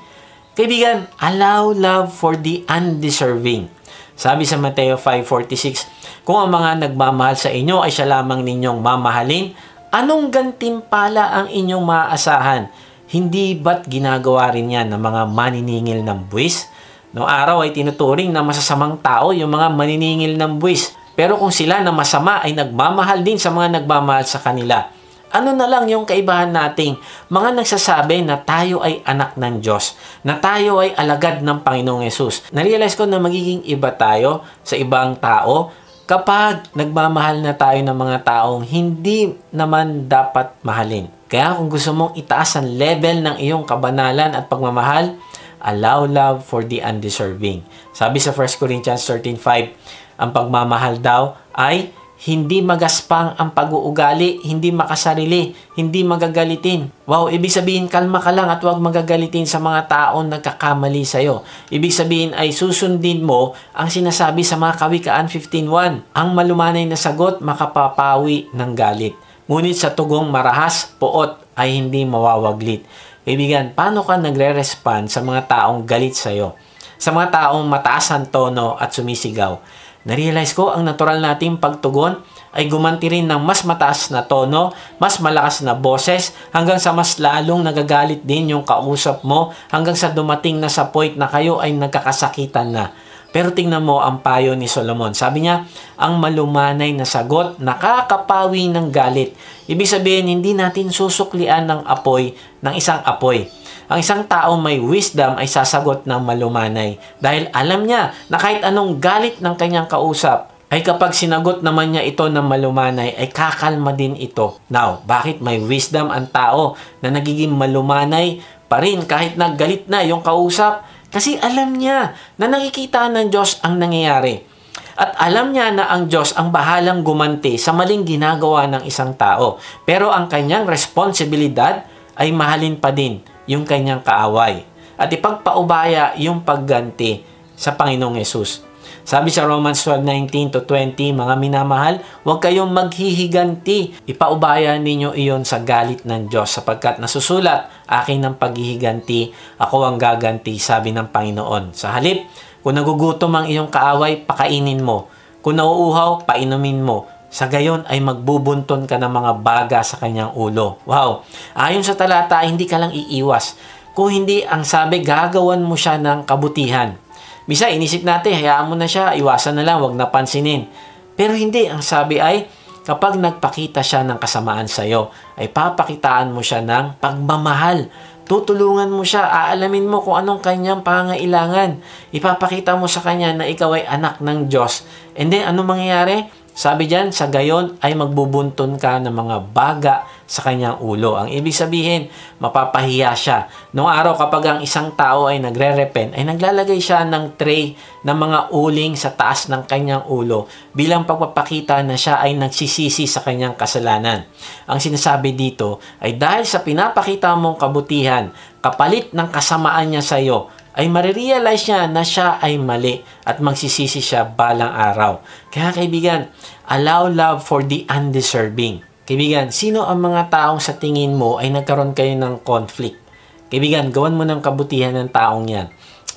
Kaibigan, allow love for the undeserving. Sabi sa Mateo 5:46, kung ang mga nagmamahal sa inyo ay siya lamang ninyong mamahalin, anong gantimpala ang inyong maaasahan? Hindi ba't ginagawa rin yan ng mga maniningil ng buwis? Noong araw ay tinuturing na masasamang tao yung mga maniningil ng buwis. Pero kung sila na masama ay nagmamahal din sa mga nagmamahal sa kanila, ano na lang yung kaibahan nating mga nagsasabi na tayo ay anak ng Diyos, na tayo ay alagad ng Panginoong Yesus. Narealize ko na magiging iba tayo sa ibang tao kapag nagmamahal na tayo ng mga taong hindi naman dapat mahalin. Kaya kung gusto mong itaas ang level ng iyong kabanalan at pagmamahal, allow love for the undeserving. Sabi sa 1 Corinthians 13:5, ang pagmamahal daw ay hindi magaspang ang pag-uugali, hindi makasarili, hindi magagalitin. Wow, ibig sabihin kalma ka lang at huwag magagalitin sa mga taong nagkakamali sa'yo. Ibig sabihin ay susundin mo ang sinasabi sa mga Kawikaan 15:1. Ang malumanay na sagot makapapawi ng galit. Ngunit sa tugong marahas, poot ay hindi mawawaglit. Kaibigan, paano ka nagre-respond sa mga taong galit sa'yo? Sa mga taong mataas ang tono at sumisigaw? Narealize ko ang natural nating pagtugon ay gumanti rin ng mas mataas na tono, mas malakas na boses, hanggang sa mas lalong nagagalit din yung kausap mo, hanggang sa dumating na sa point na kayo ay nagkakasakitan na. Pero tingnan mo ang payo ni Solomon. Sabi niya, ang malumanay na sagot nakakapawi ng galit. Ibig sabihin, hindi natin susuklian ng apoy ng isang apoy. Ang isang taong may wisdom ay sasagot ng malumanay dahil alam niya na kahit anong galit ng kanyang kausap ay kapag sinagot naman niya ito ng malumanay ay kakalma din ito. Now, bakit may wisdom ang tao na nagiging malumanay pa rin kahit naggalit na yung kausap? Kasi alam niya na nakikita ng Diyos ang nangyayari. At alam niya na ang Diyos ang bahalang gumanti sa maling ginagawa ng isang tao. Pero ang kanyang responsibilidad ay mahalin pa din yung kanyang kaaway at ipagpaubaya yung pagganti sa Panginoong Yesus. Sabi sa Romans 12:19-20, mga minamahal, huwag kayong maghihiganti. Ipaubaya ninyo iyon sa galit ng Diyos sapagkat nasusulat, akin ang paghihiganti, ako ang gaganti, sabi ng Panginoon. Sa halip, kung nagugutom ang iyong kaaway, pakainin mo. Kung nauuhaw, painumin mo. Sa gayon ay magbubunton ka ng mga baga sa kanyang ulo. Wow! Ayon sa talata, hindi ka lang iiwas. Kung hindi, ang sabi, gagawan mo siya ng kabutihan. Misa, inisip natin, hayaan mo na siya, iwasan na lang, wag na pansinin. Pero hindi, ang sabi ay, kapag nagpakita siya ng kasamaan sa iyo, ay papakitaan mo siya ng pagmamahal. Tutulungan mo siya, aalamin mo kung anong kanyang pangangailangan. Ipapakita mo sa kanya na ikaw ay anak ng Diyos. And then, anong mangyayari? Sabi diyan, sa gayon ay magbubunton ka ng mga baga sa kanyang ulo. Ang ibig sabihin, mapapahiya siya. Noong araw kapag ang isang tao ay nagre-repent, ay naglalagay siya ng tray ng mga uling sa taas ng kanyang ulo bilang pagpapakita na siya ay nagsisisi sa kanyang kasalanan. Ang sinasabi dito ay dahil sa pinapakita mong kabutihan, kapalit ng kasamaan niya sa iyo, ay marirealize niya na siya ay mali at magsisisi siya balang araw. Kaya kaibigan, allow love for the undeserving. Kaibigan, sino ang mga taong sa tingin mo ay nagkaroon kayo ng conflict? Kaibigan, gawan mo ng kabutihan ng taong yan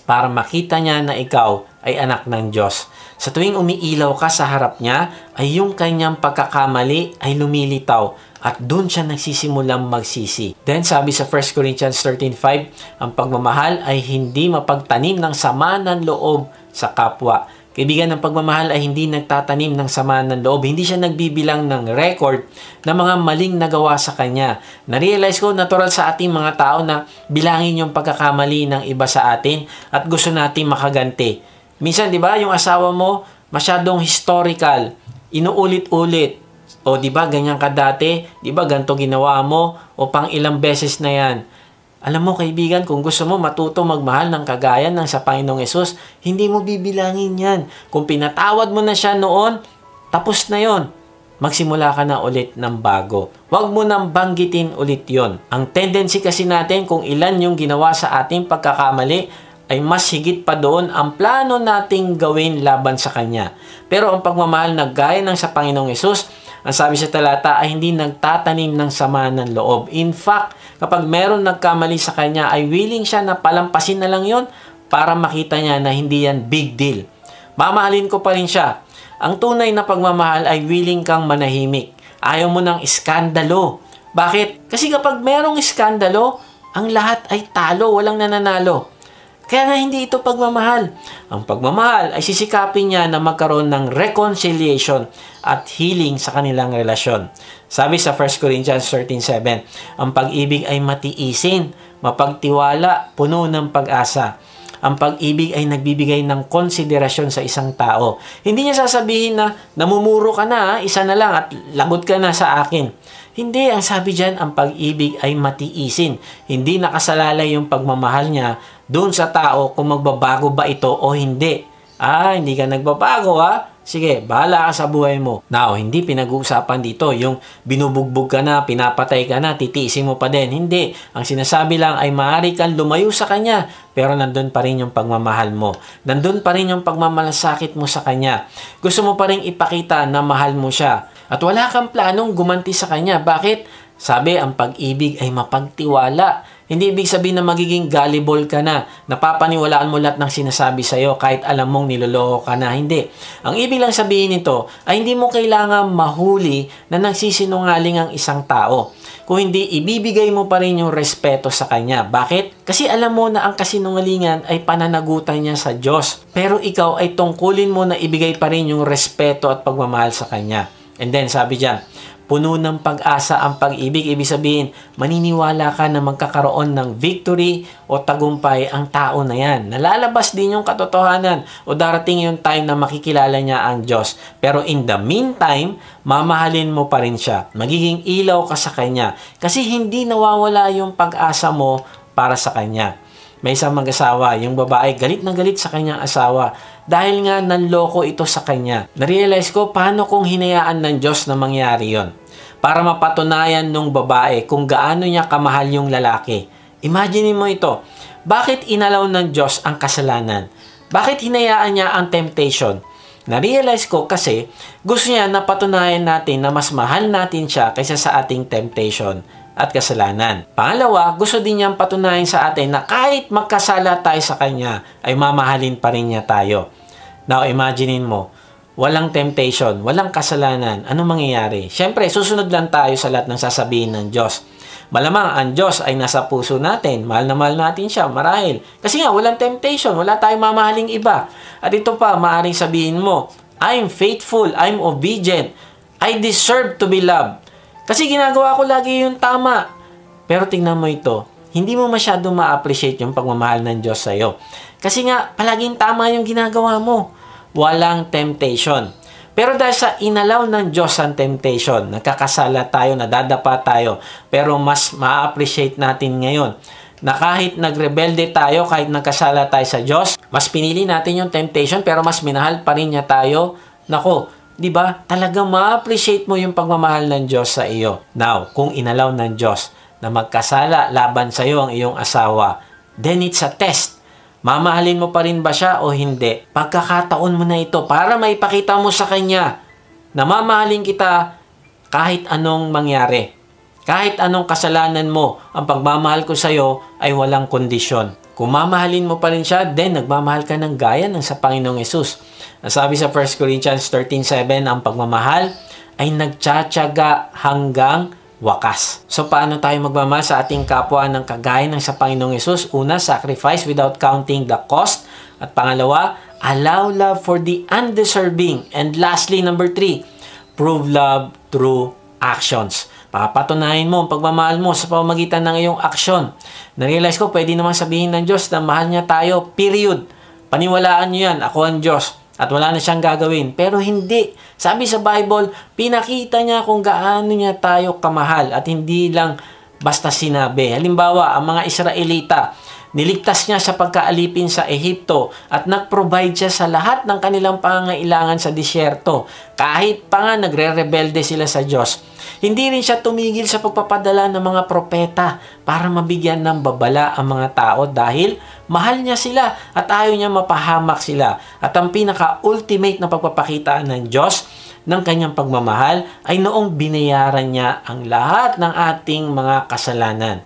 para makita niya na ikaw ay anak ng Diyos. Sa tuwing umiilaw ka sa harap niya, ay yung kanyang pagkakamali ay lumilitaw at doon siya nagsisimulang magsisi. Then sabi sa 1 Corinthians 13:5, ang pagmamahal ay hindi mapagtanim ng sama ng loob sa kapwa. Kaibigan, ang pagmamahal ay hindi nagtatanim ng sama ng loob. Hindi siya nagbibilang ng record ng mga maling nagawa sa kanya. Na-realize ko, natural sa ating mga tao na bilangin yung pagkakamali ng iba sa atin at gusto natin makaganti. Minsan, di ba, yung asawa mo, masyadong historical, inuulit-ulit. O, di ba, ganyan ka dati? Di ba, ganito ginawa mo? O, pang ilang beses na yan. Alam mo kaibigan, kung gusto mo matuto magmahal ng kagaya ng sa Panginoong Hesus, hindi mo bibilangin yan. Kung pinatawad mo na siya noon, tapos na yon. Magsimula ka na ulit ng bago. Huwag mo nang banggitin ulit yon. Ang tendency kasi natin kung ilan yung ginawa sa ating pagkakamali, ay mas higit pa doon ang plano nating gawin laban sa Kanya. Pero ang pagmamahal na gaya ng sa Panginoong Hesus, ang sabi sa talata ay hindi nagtatanim ng sama ng loob. In fact, kapag meron nagkamali sa Kanya, ay willing siya na palampasin na lang yon para makita niya na hindi yan big deal. Mamahalin ko pa rin siya. Ang tunay na pagmamahal ay willing kang manahimik. Ayaw mo ng iskandalo. Bakit? Kasi kapag merong iskandalo, ang lahat ay talo, walang nananalo. Kaya nga hindi ito pagmamahal. Ang pagmamahal ay sisikapin niya na magkaroon ng reconciliation at healing sa kanilang relasyon. Sabi sa 1 Corinthians 13:7, ang pag-ibig ay matiisin, mapagtiwala, puno ng pag-asa. Ang pag-ibig ay nagbibigay ng konsiderasyon sa isang tao. Hindi niya sasabihin na namumuro ka na, isa na lang at lagot ka na sa akin. Hindi, ang sabi dyan, ang pag-ibig ay matiisin. Hindi nakasalalay yung pagmamahal niya doon sa tao kung magbabago ba ito o hindi. Hindi ka nagbabago ha? Sige, bahala ka sa buhay mo. Now, hindi pinag-uusapan dito yung binubugbog ka na, pinapatay ka na, titiisin mo pa din. Hindi. Ang sinasabi lang ay maaari kang lumayo sa Kanya, pero nandun pa rin yung pagmamahal mo. Nandun pa rin yung pagmamalasakit mo sa Kanya. Gusto mo pa rin ipakita na mahal mo siya. At wala kang planong gumanti sa Kanya. Bakit? Sabi, ang pag-ibig ay mapagtiwala. Hindi ibig sabihin na magiging gullible ka na. Napapaniwalaan mo lahat ng sinasabi sa'yo kahit alam mong niloloko ka na. Hindi. Ang ibig lang sabihin nito ay hindi mo kailangan mahuli na nagsisinungaling ang isang tao. Kung hindi, ibibigay mo pa rin yung respeto sa Kanya. Bakit? Kasi alam mo na ang kasinungalingan ay pananagutan niya sa Diyos. Pero ikaw ay tungkulin mo na ibigay pa rin yung respeto at pagmamahal sa Kanya. And then, sabi dyan, puno ng pag-asa ang pag-ibig. Ibig sabihin, maniniwala ka na magkakaroon ng victory o tagumpay ang tao na yan. Nalalabas din yung katotohanan o darating yung time na makikilala niya ang Diyos. Pero in the meantime, mamahalin mo pa rin siya. Magiging ilaw ka sa Kanya. Kasi hindi nawawala yung pag-asa mo para sa Kanya. May isang mag-asawa, yung babae galit na galit sa kanyang asawa dahil nga nanloko ito sa kanya. Narealize ko paano kung hinayaan ng Diyos na mangyari yon para mapatunayan nung babae kung gaano niya kamahal yung lalaki. Imagine mo ito, bakit inalaw ng Diyos ang kasalanan? Bakit hinayaan niya ang temptation? Narealize ko kasi gusto niya na patunayan natin na mas mahal natin siya kaysa sa ating temptation at kasalanan. Pangalawa, gusto din niyang patunayan sa atin na kahit magkasala tayo sa Kanya, ay mamahalin pa rin niya tayo. Now, imaginein mo, walang temptation, walang kasalanan, ano mangyayari? Siyempre, susunod lang tayo sa lahat ng sasabihin ng Diyos. Malamang ang Diyos ay nasa puso natin, mahal na mahal natin siya, marahil. Kasi nga, walang temptation, wala tayong mamahaling iba. At ito pa, maaaring sabihin mo, I'm faithful, I'm obedient, I deserve to be loved. Kasi ginagawa ko lagi yung tama. Pero tingnan mo ito, hindi mo masyadong ma-appreciate yung pagmamahal ng Diyos sa'yo. Kasi nga, palaging tama yung ginagawa mo. Walang temptation. Pero dahil sa inalaw ng Diyos ang temptation, nagkakasala tayo, nadadapa tayo, pero mas ma-appreciate natin ngayon na kahit nagrebelde tayo, kahit nagkasala tayo sa Diyos, mas pinili natin yung temptation, pero mas minahal pa rin niya tayo. Nako, di ba? Talagang ma-appreciate mo yung pagmamahal ng Diyos sa iyo. Now, kung inalaw ng Diyos na magkasala laban sa iyo ang iyong asawa, then it's a test. Mamahalin mo pa rin ba siya o hindi? Pagkakataon mo na ito para maipakita mo sa Kanya na mamahalin kita kahit anong mangyari. Kahit anong kasalanan mo, ang pagmamahal ko sa iyo ay walang kondisyon. Kung mamahalin mo pa rin siya, then nagmamahal ka ng gaya ng sa Panginoong Hesus. Sabi sa 1 Corinthians 13:7, ang pagmamahal ay nagtsatsaga hanggang wakas. So, paano tayo magmamahal sa ating kapwa ng kagaya ng sa Panginoong Hesus? Una, sacrifice without counting the cost. At pangalawa, allow love for the undeserving. And lastly, number 3, prove love through actions. Papatunayan mo ang pagmamahal mo sa pamamagitan ng iyong aksyon. Narealize ko, pwede naman sabihin ng Diyos na mahal niya tayo, period. Paniwalaan niyo yan, ako ang Diyos. At wala na siyang gagawin. Pero hindi. Sabi sa Bible, pinakita niya kung gaano niya tayo kamahal. At hindi lang basta sinabi. Halimbawa, ang mga Israelita, niligtas niya sa pagkaalipin sa Ehipto at nag-provide siya sa lahat ng kanilang pangangailangan sa disyerto. Kahit pa nga nagre-rebelde sila sa Diyos. Hindi rin siya tumigil sa pagpapadala ng mga propeta para mabigyan ng babala ang mga tao dahil mahal niya sila at ayaw niya mapahamak sila. At ang pinaka-ultimate na pagpapakita ng Diyos ng kanyang pagmamahal ay noong binayaran niya ang lahat ng ating mga kasalanan.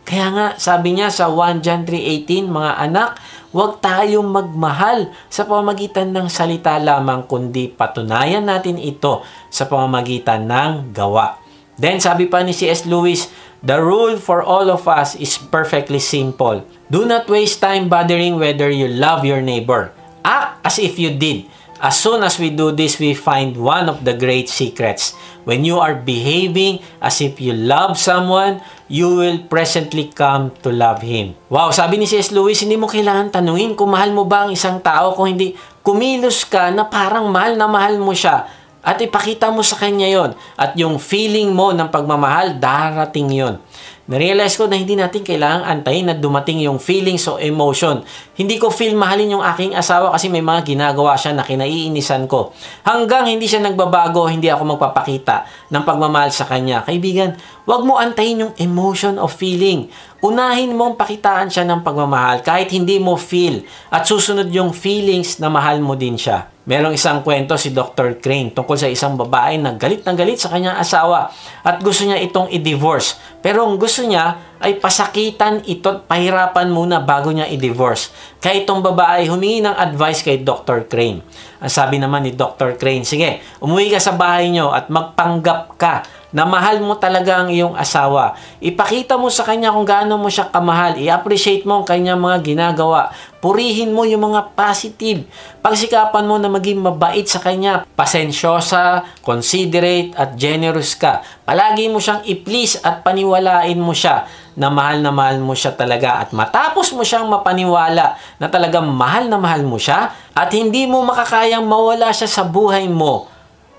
Kaya nga, sabi niya sa 1 John 3:18, mga anak, huwag tayong magmahal sa pamamagitan ng salita lamang, kundi patunayan natin ito sa pamamagitan ng gawa. Then, sabi pa ni C.S. Lewis, the rule for all of us is perfectly simple. Do not waste time bothering whether you love your neighbor. Act as if you did. As soon as we do this, we find one of the great secrets. When you are behaving as if you love someone, you will presently come to love him. Wow, sabi ni C.S. Lewis, hindi mo kailangan tanungin kung mahal mo ba ang isang tao, kung hindi, kumilos ka na parang mahal na mahal mo siya at ipakita mo sa kanya yon. At yung feeling mo ng pagmamahal, darating yon. Narealize ko na hindi natin kailangang antayin na dumating yung feelings o emotion. Hindi ko feel mahalin yung aking asawa kasi may mga ginagawa siya na kinaiinisan ko. Hanggang hindi siya nagbabago, hindi ako magpapakita ng pagmamahal sa kanya. Kaibigan, huwag mo antayin yung emotion o feeling. Unahin mong pakitaan siya ng pagmamahal kahit hindi mo feel at susunod yung feelings na mahal mo din siya. Merong isang kwento si Dr. Crane tungkol sa isang babae na galit sa kanyang asawa at gusto niya itong i-divorce. Pero ang gusto niya ay pasakitan ito at pahirapan muna bago niya i-divorce. Kaya itong babae humingi ng advice kay Dr. Crane. Ang sabi naman ni Dr. Crane, sige, umuwi ka sa bahay niyo at magpanggap ka na mahal mo talaga ang iyong asawa. Ipakita mo sa kanya kung gaano mo siya kamahal. I-appreciate mo ang kanyang mga ginagawa. Purihin mo yung mga positive. Pagsikapan mo na maging mabait sa kanya. Pasensyosa, considerate, at generous ka. Palagi mo siyang i-please at paniwalain mo siya na mahal mo siya talaga. At matapos mo siyang mapaniwala na talagang mahal na mahal mo siya at hindi mo makakayang mawala siya sa buhay mo,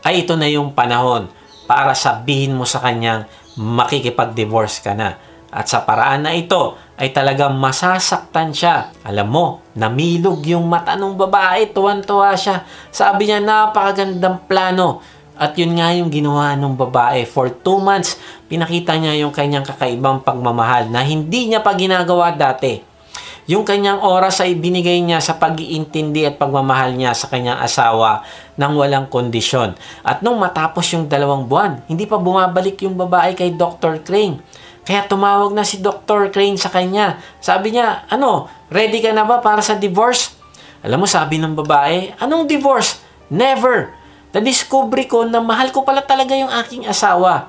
ay ito na yung panahon para sabihin mo sa kanyang makikipag-divorce ka na. At sa paraan na ito, ay talagang masasaktan siya. Alam mo, namilog yung mata ng babae, tuwan-tuwa siya. Sabi niya, napakagandang plano. At yun nga yung ginawa ng babae. For 2 months, pinakita niya yung kanyang kakaibang pagmamahal na hindi niya pa ginagawa dati. Yung kanyang oras ay binigay niya sa pag-iintindi at pagmamahal niya sa kanyang asawa nang walang kondisyon. At nung matapos yung 2 buwan, hindi pa bumabalik yung babae kay Dr. Crane. Kaya tumawag na si Dr. Crane sa kanya. Sabi niya, ready ka na ba para sa divorce? Alam mo, sabi ng babae, anong divorce? Never! Na-discover ko na mahal ko pala talaga yung aking asawa.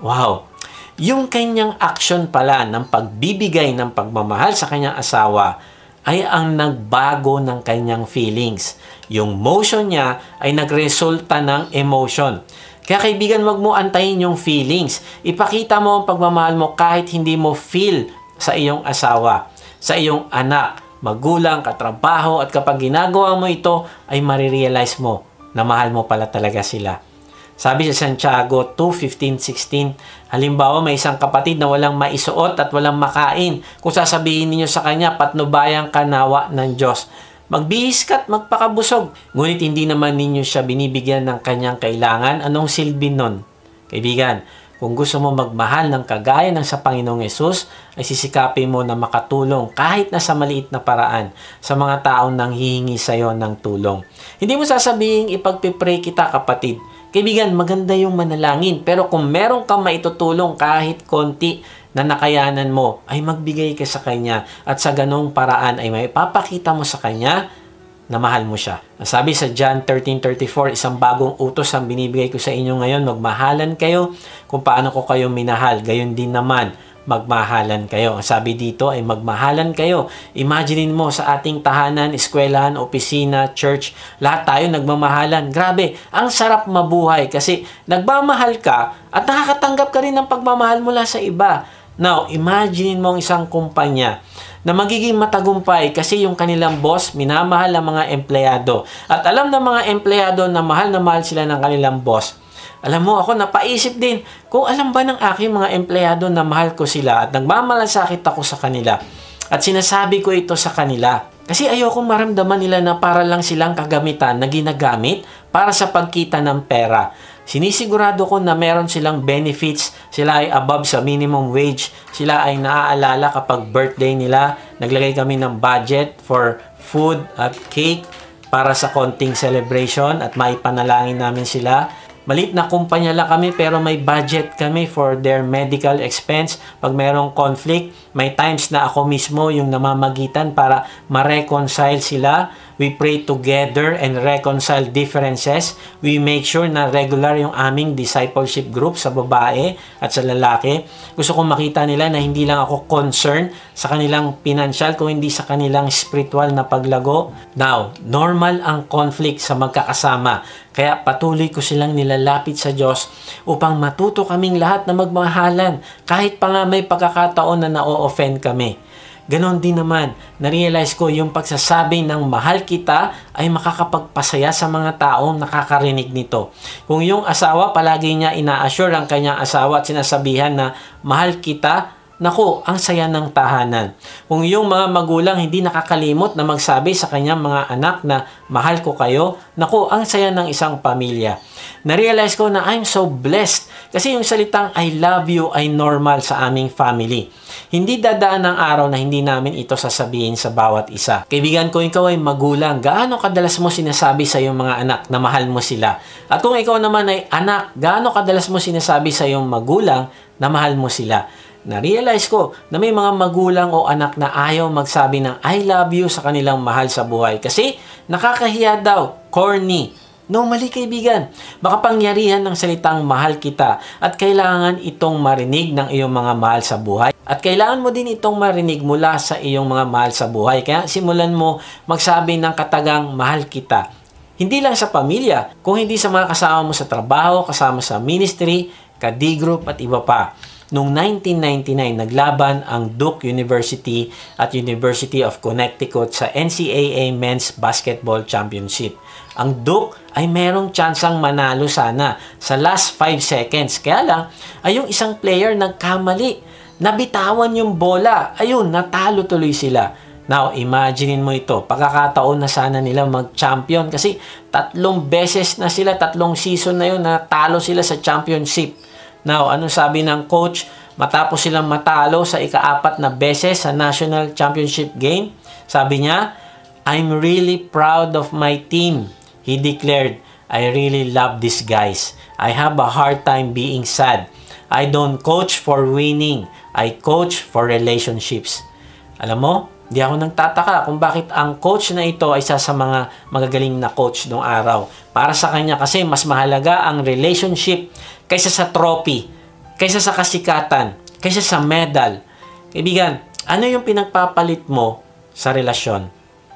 Wow! Yung kanyang action pala ng pagbibigay ng pagmamahal sa kanyang asawa ay ang nagbago ng kanyang feelings. Yung motion niya ay nagresulta ng emotion. Kaya kaibigan, wag mo antayin yung feelings. Ipakita mo ang pagmamahal mo kahit hindi mo feel sa iyong asawa, sa iyong anak, magulang, katrabaho, at kapag ginagawa mo ito, ay marirealize mo na mahal mo pala talaga sila. Sabi sa Santiago 2:15-16, halimbawa may isang kapatid na walang maisuot at walang makain. Kung sasabihin ninyo sa kanya, patnubayan ka nawa ng Diyos. Magbihis ka at magpakabusog. Ngunit hindi naman ninyo siya binibigyan ng kanyang kailangan. Anong silbi nun? Kaibigan, kung gusto mo magmahal ng kagaya ng sa Panginoong Yesus, ay sisikapin mo na makatulong kahit na sa maliit na paraan sa mga taong nanghihingi sa iyo ng tulong. Hindi mo sasabihin ipagpipray kita, kapatid. Kaibigan, maganda yung manalangin, pero kung meron kang maitutulong kahit konti na nakayanan mo, ay magbigay ka sa kanya at sa ganong paraan ay may papakita mo sa kanya na mahal mo siya. Sabi sa John 13:34, isang bagong utos ang binibigay ko sa inyo ngayon, magmahalan kayo kung paano ko kayo minahal. Gayon din naman, magmahalan kayo. Sabi dito ay magmahalan kayo. Imaginein mo sa ating tahanan, eskwelahan, opisina, church, lahat tayo nagmamahalan. Grabe, ang sarap mabuhay kasi nagmamahal ka at nakakatanggap ka rin ng pagmamahal mula sa iba. Now, imaginein mo ang isang kumpanya na magiging matagumpay kasi yung kanilang boss minamahal ang mga empleyado. At alam ng mga empleyado na mahal sila ng kanilang boss. Alam mo, ako napaisip din kung alam ba ng aking mga empleyado na mahal ko sila at nagmamalasakit ako sa kanila. At sinasabi ko ito sa kanila. Kasi ayokong maramdaman nila na para lang silang kagamitan na ginagamit para sa pagkita ng pera. Sinisigurado ko na meron silang benefits, sila ay above sa minimum wage, sila ay naaalala kapag birthday nila, naglagay kami ng budget for food at cake para sa konting celebration at maipanalangin namin sila. Malit na kumpanya lang kami pero may budget kami for their medical expense. Pag mayroong conflict, may times na ako mismo yung namamagitan para ma-reconcile sila. We pray together and reconcile differences. We make sure na regular yung aming discipleship group sa babae at sa lalaki. Gusto kong makita nila na hindi lang ako concerned sa kanilang financial, kung hindi sa kanilang spiritual na paglago. Now, normal ang conflict sa magkakasama. Kaya patuloy ko silang nilalapit sa Diyos upang matuto kaming lahat na magmahalan kahit pa nga may pagkakataon na na-offend kami. Ganon din naman, na-realize ko yung pagsasabi ng mahal kita ay makakapagpasaya sa mga taong nakakarinig nito. Kung yung asawa palagi niya ina-assure ang kanyang asawa at sinasabihan na mahal kita, naku, ang saya ng tahanan. Kung yung mga magulang hindi nakakalimot na magsabi sa kanyang mga anak na mahal ko kayo, naku, ang saya ng isang pamilya. Na-realize ko na I'm so blessed kasi yung salitang I love you ay normal sa aming family. Hindi dadaan ng araw na hindi namin ito sasabihin sa bawat isa. Kaibigan ko, ikaw ay magulang. Gaano kadalas mo sinasabi sa iyong mga anak na mahal mo sila? At kung ikaw naman ay anak, gaano kadalas mo sinasabi sa iyong magulang na mahal mo sila? Na-realize ko na may mga magulang o anak na ayaw magsabi ng I love you sa kanilang mahal sa buhay kasi nakakahiya daw, corny. No, mali kaibigan. Makapangyarihan ng salitang mahal kita at kailangan itong marinig ng iyong mga mahal sa buhay. At kailangan mo din itong marinig mula sa iyong mga mahal sa buhay. Kaya simulan mo magsabi ng katagang mahal kita. Hindi lang sa pamilya, kung hindi sa mga kasama mo sa trabaho, kasama sa ministry, ka-D-group at iba pa. Noong 1999, naglaban ang Duke University at University of Connecticut sa NCAA Men's Basketball Championship. Ang Duke ay merong tsansang manalo sana sa last 5 seconds. Kaya lang, ay yung isang player nagkamali. Nabitawan yung bola. Ayun, natalo tuloy sila. Now, imaginein mo ito. Pagkakataon na sana nila mag-champion kasi 3 beses na sila, 3 season na yun, natalo sila sa championship. Now, anong sabi ng coach? Matapos silang matalo sa ika-4 na beses sa National Championship game, sabi niya, I'm really proud of my team. He declared, I really love these guys. I have a hard time being sad. I don't coach for winning. I coach for relationships. Alam mo, di ako nagtataka kung bakit ang coach na ito ay isa sa mga magagaling na coach noong araw. Para sa kanya kasi mas mahalaga ang relationship kaysa sa trophy, kaysa sa kasikatan, kaysa sa medal. Kaibigan, ano yung pinagpapalit mo sa relasyon?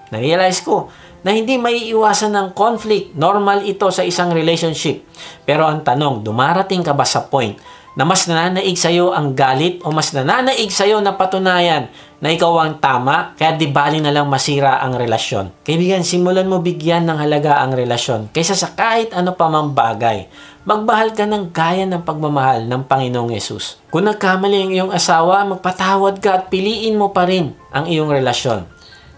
Na-realize ko na hindi maiiwasan ng conflict. Normal ito sa isang relationship. Pero ang tanong, dumarating ka ba sa point na mas nananaig sa'yo ang galit o mas nananaig sa'yo na patunayan na ikaw ang tama, kaya di bali na lang masira ang relasyon? Kaibigan, simulan mo bigyan ng halaga ang relasyon kaysa sa kahit ano pa mang bagay. Magmahal ka ng gaya ng pagmamahal ng Panginoong Yesus. Kung nagkamali ang iyong asawa, magpatawad ka at piliin mo pa rin ang iyong relasyon.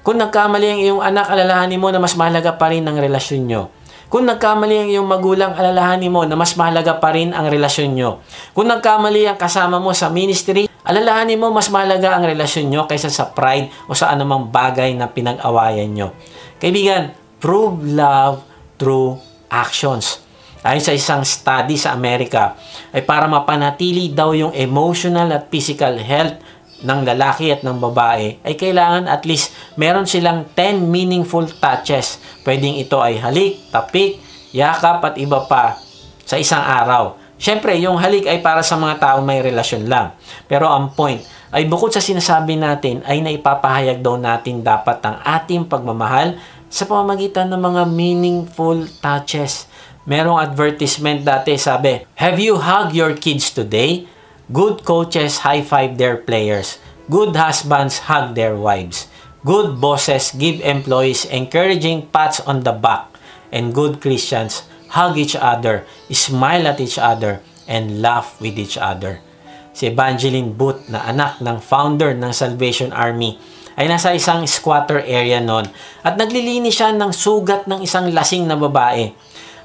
Kung nagkamali ang iyong anak, alalahanin mo na mas mahalaga pa rin ang relasyon nyo. Kung nagkamali ang iyong magulang, alalahanin mo na mas mahalaga pa rin ang relasyon nyo. Kung nagkamali ang kasama mo sa ministry, alalahanin mo mas mahalaga ang relasyon nyo kaysa sa pride o sa anumang bagay na pinag-awayan nyo. Kaibigan, prove love through actions. Ayon sa isang study sa Amerika, ay para mapanatili daw yung emotional at physical health ng lalaki at ng babae, ay kailangan at least meron silang 10 meaningful touches. Pwedeng ito ay halik, tapik, yakap at iba pa sa isang araw. Siyempre, yung halik ay para sa mga tao may relasyon lang. Pero ang point ay bukod sa sinasabi natin ay naipapahayag daw natin dapat ang ating pagmamahal sa pamamagitan ng mga meaningful touches. Merong advertisement dati, sabi, have you hugged your kids today? Good coaches high-five their players. Good husbands hug their wives. Good bosses give employees encouraging pats on the back. And good Christians hug each other, smile at each other, and laugh with each other. Si Evangeline Booth na anak ng founder ng Salvation Army ay nasa isang squatter area noon at naglilinis siya ng sugat ng isang lasing na babae.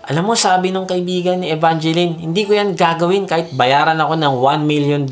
Alam mo, sabi nung kaibigan ni Evangeline, hindi ko yan gagawin kahit bayaran ako ng $1 million.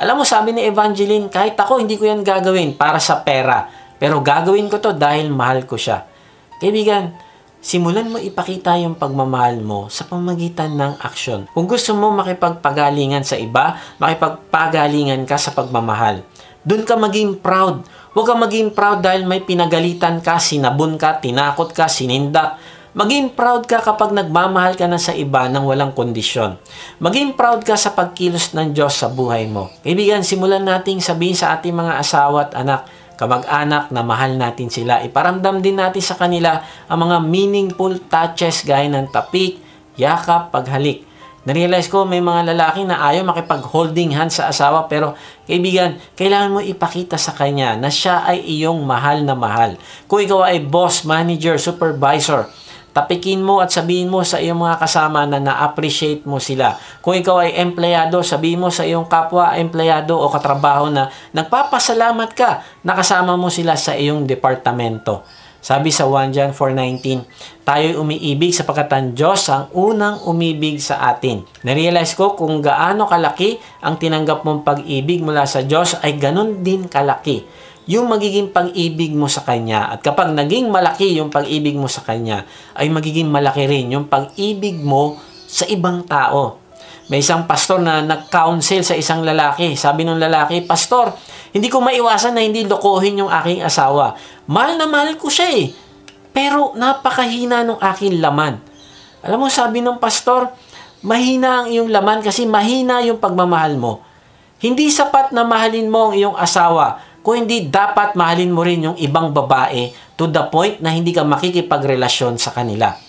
Alam mo, sabi ni Evangeline, kahit ako hindi ko yan gagawin para sa pera, pero gagawin ko to dahil mahal ko siya. Kaibigan, simulan mo ipakita yung pagmamahal mo sa pamamagitan ng aksyon. Kung gusto mo makipagpagalingan sa iba, makipagpagalingan ka sa pagmamahal. Doon ka maging proud. Huwag ka maging proud dahil may pinagalitan ka, sinabon ka, tinakot ka, sinindak. Maging proud ka kapag nagmamahal ka na sa iba ng walang kondisyon. Maging proud ka sa pagkilos ng Diyos sa buhay mo. Kaibigan, simulan nating sabihin sa ating mga asawa at anak, kamag-anak na mahal natin sila. Iparamdam din natin sa kanila ang mga meaningful touches gaya ng tapik, yakap, paghalik. Narealize ko may mga lalaki na ayaw makipag-holding hands sa asawa, pero kaibigan, kailangan mo ipakita sa kanya na siya ay iyong mahal na mahal. Kung ikaw ay boss, manager, supervisor, tapikin mo at sabihin mo sa iyong mga kasama na na-appreciate mo sila. Kung ikaw ay empleyado, sabihin mo sa iyong kapwa empleyado o katrabaho na nagpapasalamat ka na kasama mo sila sa iyong departamento. Sabi sa 1 John 4:19, tayo'y umiibig sapagkat ang Diyos ang unang umibig sa atin. Narealize ko kung gaano kalaki ang tinanggap mong pag-ibig mula sa Diyos ay ganun din kalaki yung magiging pag-ibig mo sa Kanya. At kapag naging malaki yung pag-ibig mo sa Kanya, ay magiging malaki rin yung pag-ibig mo sa ibang tao. May isang pastor na nag-counsel sa isang lalaki. Sabi ng lalaki, Pastor, hindi ko maiwasan na hindi lokohin yung aking asawa. Mahal na mahal ko siya eh. Pero napakahina ng aking laman. Alam mo, sabi ng pastor, mahina ang iyong laman kasi mahina yung pagmamahal mo. Hindi sapat na mahalin mo ang iyong asawa, kung hindi dapat mahalin mo rin yung ibang babae to the point na hindi ka makikipagrelasyon sa kanila.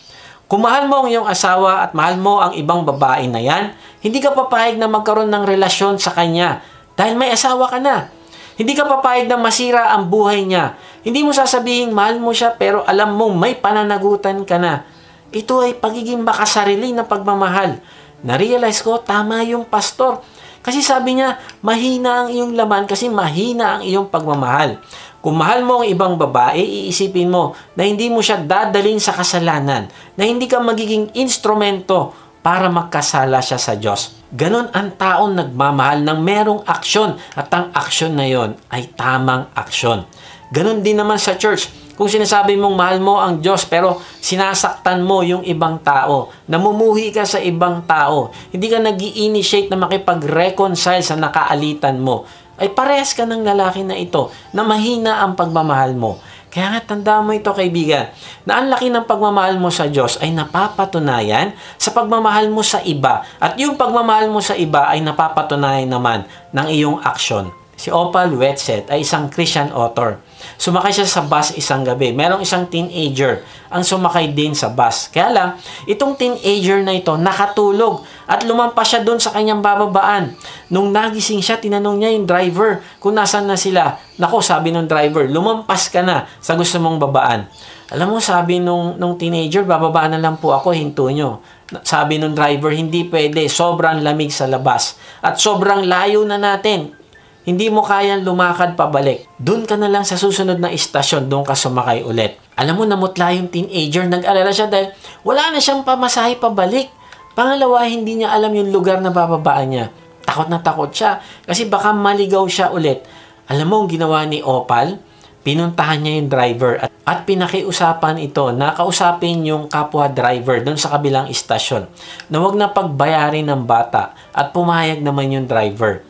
Kung mahal mo ang iyong asawa at mahal mo ang ibang babae na yan, hindi ka papayag na magkaroon ng relasyon sa kanya dahil may asawa ka na. Hindi ka papayag na masira ang buhay niya. Hindi mo sasabihin mahal mo siya pero alam mong may pananagutan ka na. Ito ay pagiging makasarili na pagmamahal. Na-realize ko, tama yung pastor. Kasi sabi niya, mahina ang iyong laman kasi mahina ang iyong pagmamahal. Kung mahal mo ang ibang babae, iisipin mo na hindi mo siya dadalhin sa kasalanan, na hindi ka magiging instrumento para magkasala siya sa Diyos. Ganon ang taong nagmamahal ng merong aksyon at ang aksyon na yon ay tamang aksyon. Ganon din naman sa church. Kung sinasabi mong mahal mo ang Diyos pero sinasaktan mo yung ibang tao, namumuhi ka sa ibang tao, hindi ka nag-i-initiate na makipag-reconcile sa nakaalitan mo, ay parehas ka ng lalaki na ito na mahina ang pagmamahal mo. Kaya nga tandaan mo ito kaibigan, na ang laki ng pagmamahal mo sa Diyos ay napapatunayan sa pagmamahal mo sa iba. At yung pagmamahal mo sa iba ay napapatunayan naman ng iyong aksyon. Si Opal Whitsett ay isang Christian author. Sumakay siya sa bus isang gabi. Merong isang teenager ang sumakay din sa bus. Kaya lang, itong teenager na ito nakatulog at lumampas siya doon sa kanyang bababaan. Nung nagising siya, tinanong niya yung driver kung nasan na sila. Nako, sabi nung driver, lumampas ka na sa gusto mong babaan. Alam mo, sabi nung teenager, bababaan na lang po ako, hinto nyo. Sabi nung driver, hindi pwede, sobrang lamig sa labas. At sobrang layo na natin. Hindi mo kayang lumakad pabalik. Doon ka na lang sa susunod na istasyon, doon ka sumakay ulit. Alam mo, namutla yung teenager, nag-alala siya dahil wala na siyang pamasahe pabalik. Pangalawa, hindi niya alam yung lugar na bababaan niya. Takot na takot siya kasi baka maligaw siya ulit. Alam mo, ang ginawa ni Opal, pinuntahan niya yung driver at pinakiusapan ito na kausapin yung kapwa driver doon sa kabilang istasyon na huwag na pagbayarin ng bata at pumayag naman yung driver.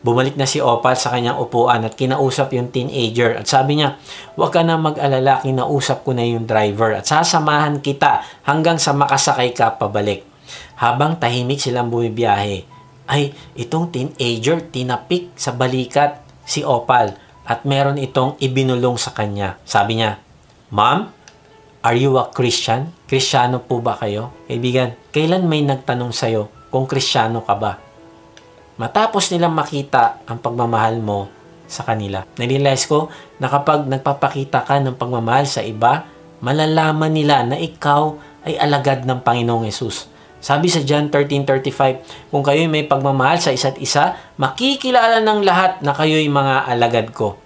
Bumalik na si Opal sa kanyang upuan at kinausap yung teenager at sabi niya, huwag ka na mag-alala, kinausap ko na yung driver at sasamahan kita hanggang sa makasakay ka pabalik. Habang tahimik silang bumibiyahe, ay itong teenager tinapik sa balikat si Opal at meron itong ibinulong sa kanya. Sabi niya, Ma'am, are you a Christian? Kristiyano po ba kayo? Kaibigan, kailan may nagtanong sa'yo kung Kristiyano ka ba? Matapos nilang makita ang pagmamahal mo sa kanila. Narealize ko na kapag nagpapakita ka ng pagmamahal sa iba, malalaman nila na ikaw ay alagad ng Panginoong Hesus. Sabi sa John 13:35, kung kayo'y may pagmamahal sa isa't isa, makikilala ng lahat na kayo'y mga alagad ko.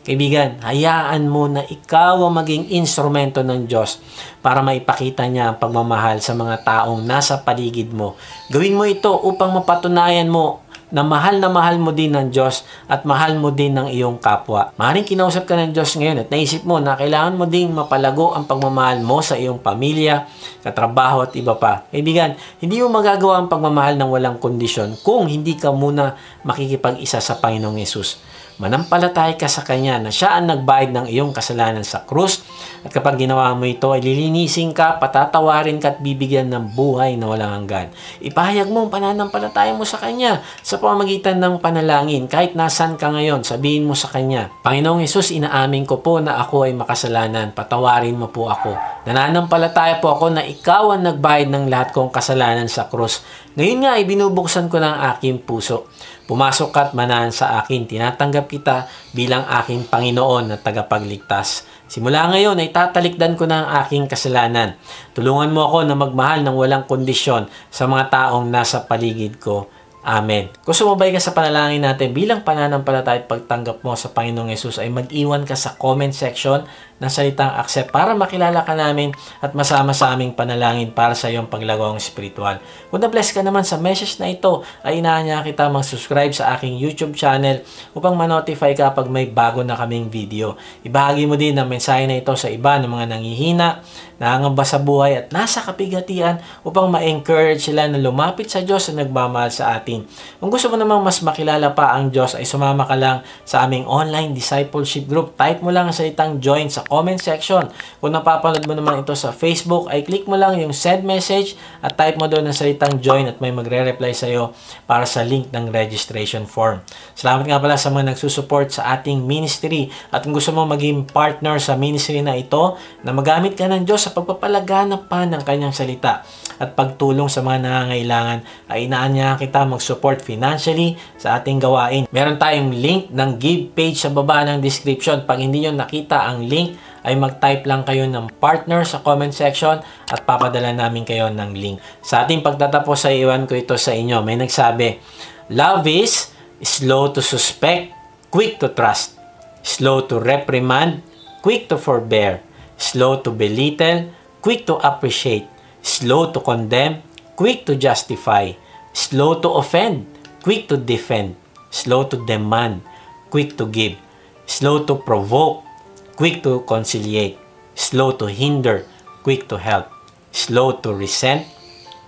Kaibigan, hayaan mo na ikaw ang maging instrumento ng Diyos para maipakita niya ang pagmamahal sa mga taong nasa paligid mo. Gawin mo ito upang mapatunayan mo na mahal mo din ng Diyos at mahal mo din ng iyong kapwa. Maaaring kinausap ka ng Diyos ngayon at naisip mo na kailangan mo ding mapalago ang pagmamahal mo sa iyong pamilya, katrabaho at iba pa. Kaibigan, hindi mo magagawa ang pagmamahal ng walang kondisyon kung hindi ka muna makikipag-isa sa Panginoong Hesus. Manampalataya ka sa Kanya na Siya ang nagbayad ng iyong kasalanan sa krus at kapag ginawa mo ito ay lilinisin ka, patatawarin ka at bibigyan ng buhay na walang hanggan. Ipahayag mo ang pananampalataya mo sa Kanya sa pamamagitan ng panalangin. Kahit nasan ka ngayon, sabihin mo sa Kanya, Panginoong Hesus, inaamin ko po na ako ay makasalanan. Patawarin mo po ako. Nananampalataya po ako na Ikaw ang nagbayad ng lahat kong kasalanan sa krus. Ngayon nga ay binubuksan ko ng aking puso. Pumasok ka at manahan sa akin. Tinatanggap kita bilang aking Panginoon na tagapagligtas. Simula ngayon ay tatalikdan ko na ang aking kasalanan. Tulungan mo ako na magmahal ng walang kondisyon sa mga taong nasa paligid ko. Amen. Kung sumabay ka sa panalangin natin bilang pananampalataya at pagtanggap mo sa Panginoong Hesus ay mag-iwan ka sa comment section ng salitang accept para makilala ka namin at masama sa aming panalangin para sa iyong paglagawang spiritual. Kung na-bless ka naman sa message na ito, ay inaanya kita mag-subscribe sa aking YouTube channel upang ma-notify ka pag may bago na kaming video. Ibahagi mo din ang mensahe na ito sa iba ng mga nanghihina, nangangamba sa buhay at nasa kapigatian upang ma-encourage sila na lumapit sa Diyos na nagmamahal sa atin. Kung gusto mo namang mas makilala pa ang Diyos ay sumama ka lang sa aming online discipleship group. Type mo lang ang salitang join sa comment section. Kung napapanood mo naman ito sa Facebook ay click mo lang yung send message at type mo doon ang salitang join at may magre-reply sa iyo para sa link ng registration form. Salamat nga pala sa mga nagsusupport sa ating ministry at kung gusto mo maging partner sa ministry na ito na magamit ka ng Diyos sa pagpapalaganap pa ng kanyang salita at pagtulong sa mga nangangailangan ay inaanya kita mag-support financially sa ating gawain. Meron tayong link ng give page sa baba ng description. Pag hindi nyo nakita ang link, ay mag-type lang kayo ng partner sa comment section at papadala namin kayo ng link. Sa ating pagtatapos ay iwan ko ito sa inyo. May nagsabi, love is slow to suspect, quick to trust, slow to reprimand, quick to forbear, slow to belittle, quick to appreciate, slow to condemn, quick to justify, slow to offend, quick to defend, slow to demand, quick to give, slow to provoke, quick to conciliate, slow to hinder, quick to help, slow to resent,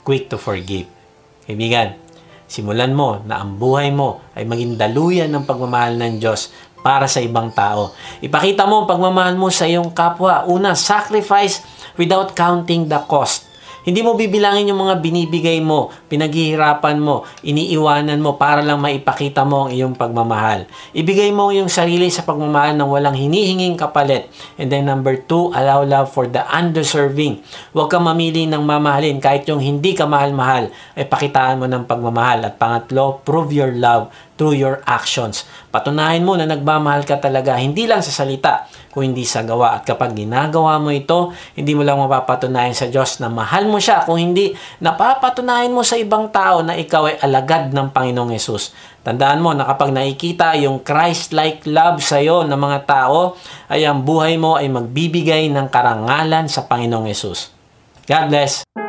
quick to forgive. Kaibigan, simulan mo na ang buhay mo ay maging daluyan ng pagmamahal ng Diyos para sa ibang tao. Ipakita mo ang pagmamahal mo sa iyong kapwa. Una, sacrifice without counting the cost. Hindi mo bibilangin yung mga binibigay mo, pinaghihirapan mo, iniiwanan mo para lang maipakita mo ang iyong pagmamahal. Ibigay mo yung sarili sa pagmamahal ng walang hinihinging kapalit. And then number 2, allow love for the undeserving. Huwag kang mamili ng mamahalin kahit yung hindi ka mahal-mahal, ay pakitaan mo ng pagmamahal. At pangatlo, prove your love through your actions. Patunayan mo na nagmamahal ka talaga, hindi lang sa salita, kung hindi sa gawa. At kapag ginagawa mo ito, hindi mo lang mapapatunayan sa Diyos na mahal mo siya, kung hindi napapatunayan mo sa ibang tao na ikaw ay alagad ng Panginoong Hesus. Tandaan mo na kapag nakikita yung Christ-like love sa iyo ng mga tao, ay ang buhay mo ay magbibigay ng karangalan sa Panginoong Hesus. God bless!